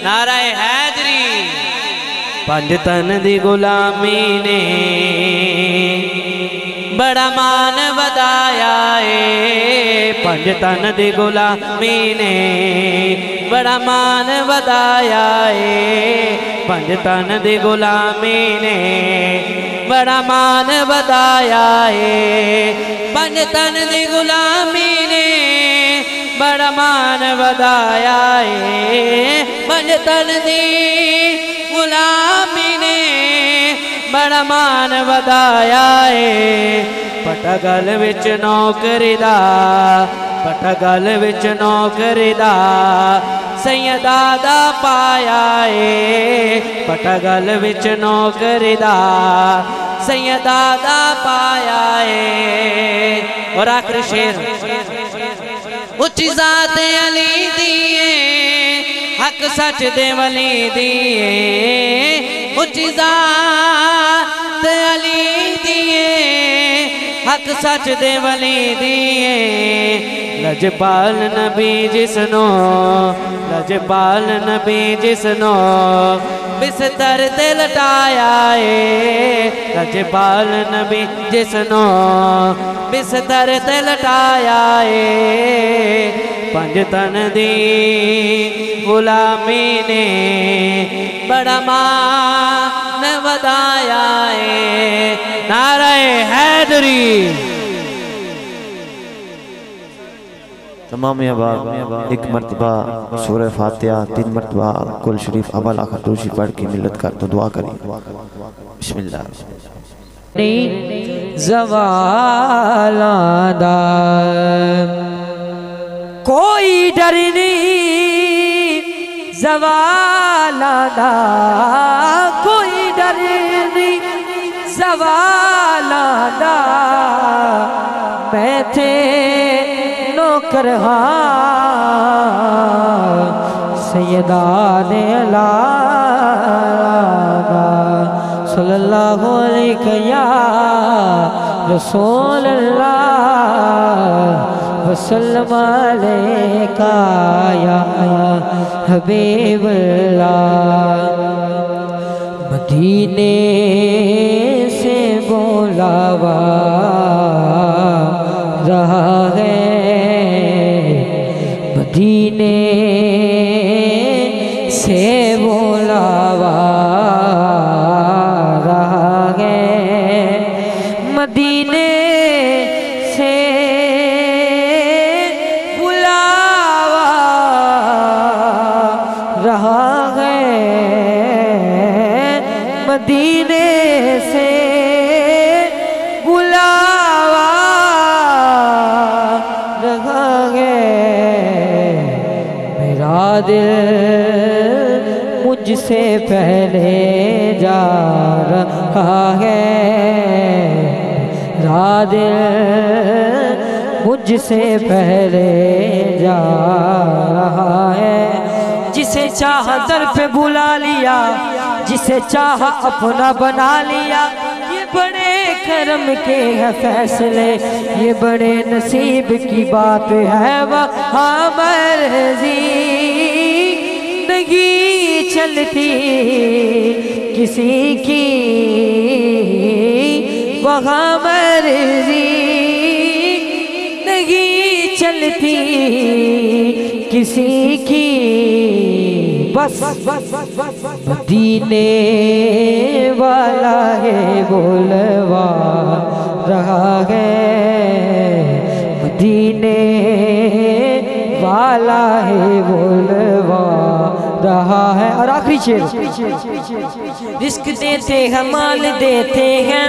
نعرہ حیدری پنج تن دی غلامی نے بڑا مان ودایا ہے پنج تن دی غلامی نے بڑا مان ودایا ہے پنج تن دی غلامی نے بڑا مان ودایا ہے پنج تن دی غلامی نے بڑا مان ودایا ہے پنج تن دی غلامی نے بڑا مان ودایا ہے پٹا گل وچ نوکری دا پٹا گل وچ نوکری دا سیدہ دا پایا ہے پٹا گل وچ نوکری دا سیدہ دا پایا ہے اور آخری شعر اچھی ذات علی دیئے حق سچ دے ولی دیئے اچھی ذات علی دیئے حق سچ دے ولی دیئے لجپال نبی جسنو لجپال نبی جسنو بستر تے لٹایا ہے لجپال نبی جسنو بستر تے لٹایا ہے پنج تن دی غلامی نے بڑا مان ودایا ہے نعرہ حیدری تمام احباب ایک مرتبہ سورہ فاتحہ 3 مرتبہ کل شریف اول آخر دوشی پڑھ کے ملت کر تو دعا کریں بسم اللہ زوال آدھا کوئی ڈر نہیں زوال آدھا کوئی ڈر نہیں زوال آدھا میں تھے نوکر سیدہ نے صلی اللہ علیہ یا رسول اللہ وسلم علیکہ یا حبیب اللہ مدینے سے بولاوا رہا ہے مدینے سے بولاوا رہا ہے مدینے سے بلاوا رہا ہے مدینے سے بلاوا رہا ہے میرا دل مجھ سے پہلے جا رہا ہے میرا دل مجھ سے پہلے جا رہا ہے، جسے چاہا در پہ بلا لیا، جسے چاہا اپنا بنا لیا، یہ بڑے کرم کے ہیں فیصلے، یہ بڑے نصیب کی بات ہے، وہاں مرضی نہیں چلتی کسی کی، وہاں مرضی نہیں چلتی کسی کی، بس مدینے والا ہے بولوا رہا ہے، مدینے والا ہے بولوا رہا ہے۔ اور آخری شعر، رزق دیتے ہیں، مال دیتے ہیں،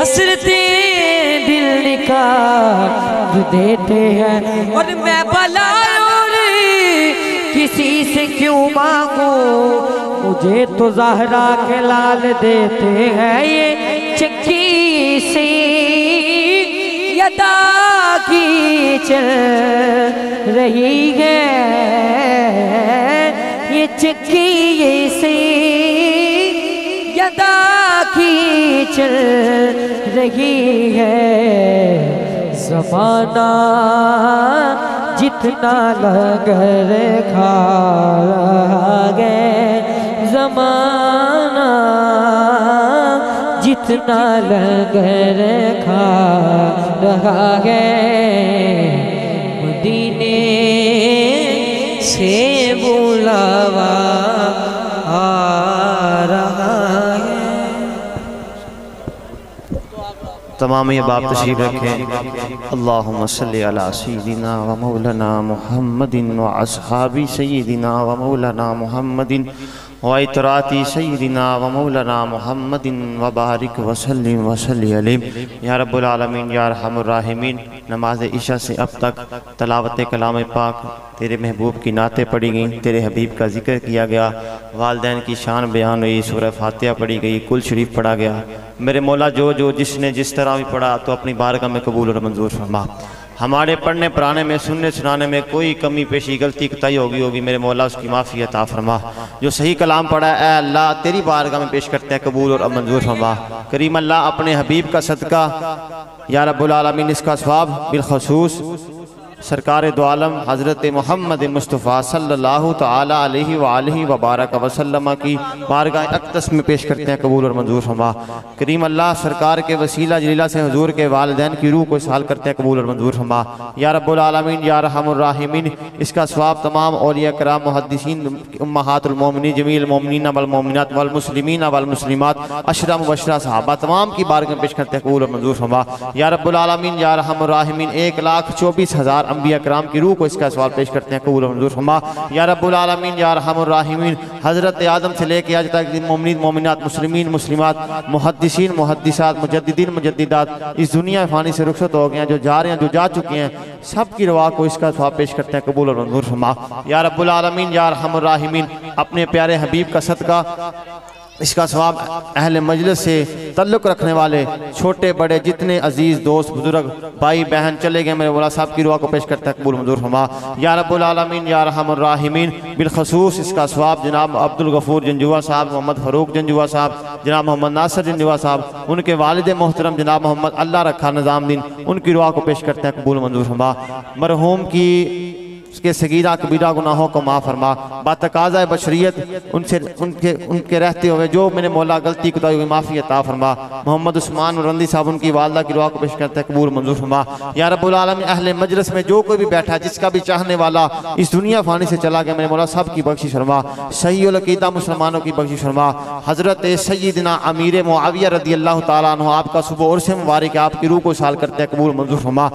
حسرتیں دل نکال دیتے ہیں، اور میں بلا کسی سے کیوں مانگوں، مجھے تو زہرا کے لال دیتے ہیں، یہ چکی سی یدا کی چل رہی ہے، یہ چکی سی یدا کی چل رہی ہے، زمانہ جتنا لنگر کھا رہا ہے، زمانہ جتنا لنگر کھا رہا ہے، مدینے سے بلاوا آ رہا ہے۔ تمام یہ باپ تشریف رکھیں۔ اللہم صلی علی سیدنا و مولانا محمد و اصحابی سیدنا و مولانا محمد و اطراتی سیدنا و مولانا محمد و بارک وسلم وسلی علیہ۔ یا رب العالمین یا ارحم الراحمین، نماز عشاء سے اب تک تلاوت کلام پاک، تیرے محبوب کی نعتیں پڑھی گئیں، تیرے حبیب کا ذکر کیا گیا، والدین کی شان بیان ہوئی، سورہ فاتحہ پڑھی گئی، کل شریف پڑھا گیا۔ میرے مولا جو جس نے جس طرح بھی پڑھا تو اپنی بارگاہ میں قبول اور منظور فرما۔ ہمارے پڑھنے پڑھانے میں سننے سنانے میں کوئی کمی پیشی غلطی کوتاہی ہوگی میرے مولا اس کی معافی عطا فرما۔ جو صحیح کلام پڑھا ہے اے اللہ تیری بارگاہ میں پیش کرتے ہیں، قبول اور منظور فرما۔ کریم اللہ اپنے حبیب کا صدقہ یا رب العالمین اس کا ثواب بالخصوص سرکار دو عالم حضرت محمد مصطفیٰ صلی اللہ تعالیٰ علیہ وآلہ وبارک وسلم کی بارگاہ اقدس میں پیش کرتے ہیں، قبول اور منظور فرما۔ کریم اللہ سرکار کے وسیلہ جلیلہ سے حضور کے والدین کی روح کو اسحال کرتے ہیں، قبول اور منظور فرما۔ یا رب العالمین یا ارحم الراحمین، اس کا ثواب تمام اولیاء کرام، محدثین، امہات المومنین، جمیع المومنین والمومنات والمسلمین والمسلمات، عشرہ مبشرہ صحابہ تمام کی بارگاہ میں پیش کرتے ہیں، قبول اور منظور فرما۔ یا رب العالمین یا ارحم الراحمین، 1,24,000 انبیاء کرام کی روح کو اس کا سوال پیش کرتے ہیں، قبول و منظور فرما۔ یا رب العالمین یا ارحم الراحمین، حضرت آدم سے لے کے آج تک مومنین مومنات، مسلمین مسلمات، محدثین محدثات، مجددین مجددات اس دنیا فانی سے رخصت ہو گئے ہیں، جو جا رہے ہیں جو جا چکے ہیں، سب کی روا کو اس کا سوال پیش کرتے ہیں، قبول و منظور فرما۔ یا رب العالمین یا ارحم الراحمین، اپنے پیارے حبیب کا صدقہ اس کا ثواب اہل مجلس سے تعلق رکھنے والے چھوٹے بڑے جتنے عزیز دوست بزرگ بھائی بہن چلے گئے، میرے مولا صاحب کی دعا کو پیش کرتا ہے، قبول منظور فرما۔ یا رب العالمین یا ارحم الراحمین، بالخصوص اس کا ثواب جناب عبدالغفور جنجوہ صاحب، محمد فاروق جنجوہ صاحب، جناب محمد ناصر جنجوہ صاحب، ان کے والد محترم جناب محمد اللہ رکھا نظام دین، ان کی دعا کو پیش کرتے ہیں، قبول منظور فرما۔ مرحوم کی اس کے صغیرہ کبیرہ گناہوں کو معاف فرما، باتقاضۂ بشریت ان کے رہتے ہوئے جو میرے مولا غلطی کوتاہی ہوئی معافی عطا فرما۔ محمد عثمان رندی صاحب ان کی والدہ کی دعا کو پیش کرتے ہیں، قبول منظور فرما۔ یا رب العالمین اہل مجلس میں جو کوئی بھی بیٹھا ہے، جس کا بھی چاہنے والا اس دنیا فانی سے چلا گیا، میرے مولا سب کی بخشش فرما، صحیح العقیدہ مسلمانوں کی بخشش فرما۔ حضرت سیدنا امیر معاویہ رضی اللہ تعالیٰ عنہ، آپ کا صبح عرس مبارک، آپ کی روح کو سال کرتے ہیں، قبول منظور فرما۔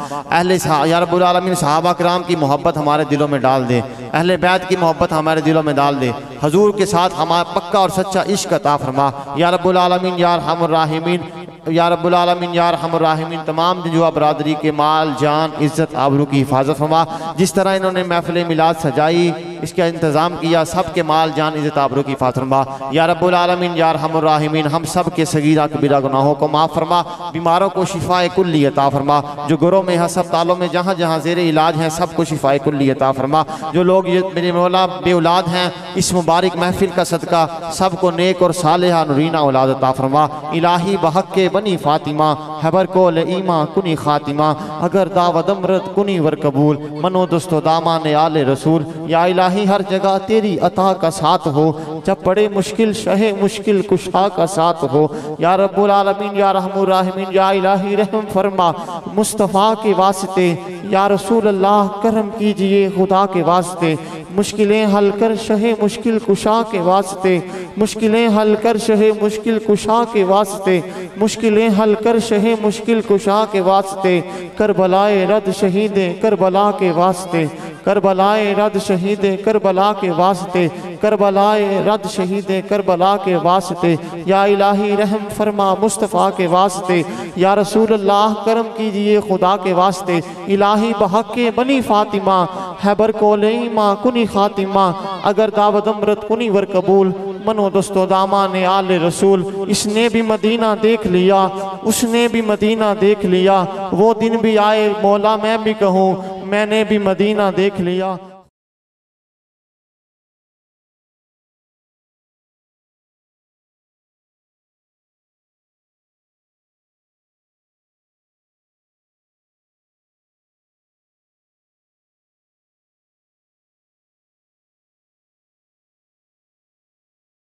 یا رب العالمین صحابہ کرام کی محبت ہمارے دلوں میں ڈال دے، اہل بیت کی محبت ہمارے دلوں میں ڈال دے، حضور کے ساتھ ہمارا پکا اور سچا عشق عطا فرما۔ یا رب العالمین یا ارحم الراحمین، یا رب العالمین یا ارحم الراحمین، تمام جنجوہ برادری کے مال جان عزت آبرو کی حفاظت فرما۔ جس طرح انہوں نے محفل میلاد سجائی، اس کا انتظام کیا، سب کے مال جان عزت آبرو کی حفاظت فرما یا رب العالمین یا ارحم الراحمین، ہم سب کے صغیرہ کبیرہ گناہوں کو معاف فرما، بیماروں کو شفاء کلی عطا فرما، جو گھروں میں ہسپتالوں میں جہاں جہاں زیر علاج ہیں سب کو شفاء کلی عطا فرما، جو لوگ میرے مولا بے اولاد ہیں اس مبارک محفل کا صدقہ سب کو نیک اور صالحہ نورینہ اولاد عطا فرما، الہی بحق کے بنی فاطمہ حبر کول ایمہ کنی خاتمہ، اگر دعوت امرت کنی ور قبول، منو دست و دامان آل رسول، یا الہی ہر جگہ تیری عطا کا ساتھ ہو، جب پڑے مشکل شہ مشکل کشا کا ساتھ ہو، یا رب العالمین یا رحم الراحمین، یا الہی رحم فرما مصطفیٰ کے واسطے، یا رسول اللہ کرم کیجئے خدا کے واسطے، مشکلیں حل کر شہ مشکل کشا کے واسطے، مشکلیں حل کر شہ مشکل کشا کے واسطے، مشکلیں حل کر شہ مشکل کشا کے واسطے، کربلائے رد شہید کربلا کے واسطے، کربلائے رد شہید کربلا کے واسطے، کربلائے رد شہید کربلا کے واسطے، یا الہی رحم فرما مصطفیٰ کے واسطے، یا رسول اللہ کرم کیجئے خدا کے واسطے، الہی بحق کے بنی فاطمہ حبر کول ایمہ کنی خاتمہ، اگر دعوت امرت کنی ور قبول، منو دست و دامان آل رسول، اس نے بھی مدینہ دیکھ لیا اس نے بھی مدینہ دیکھ لیا، وہ دن بھی آئے مولا میں بھی کہوں میں نے بھی مدینہ دیکھ لیا۔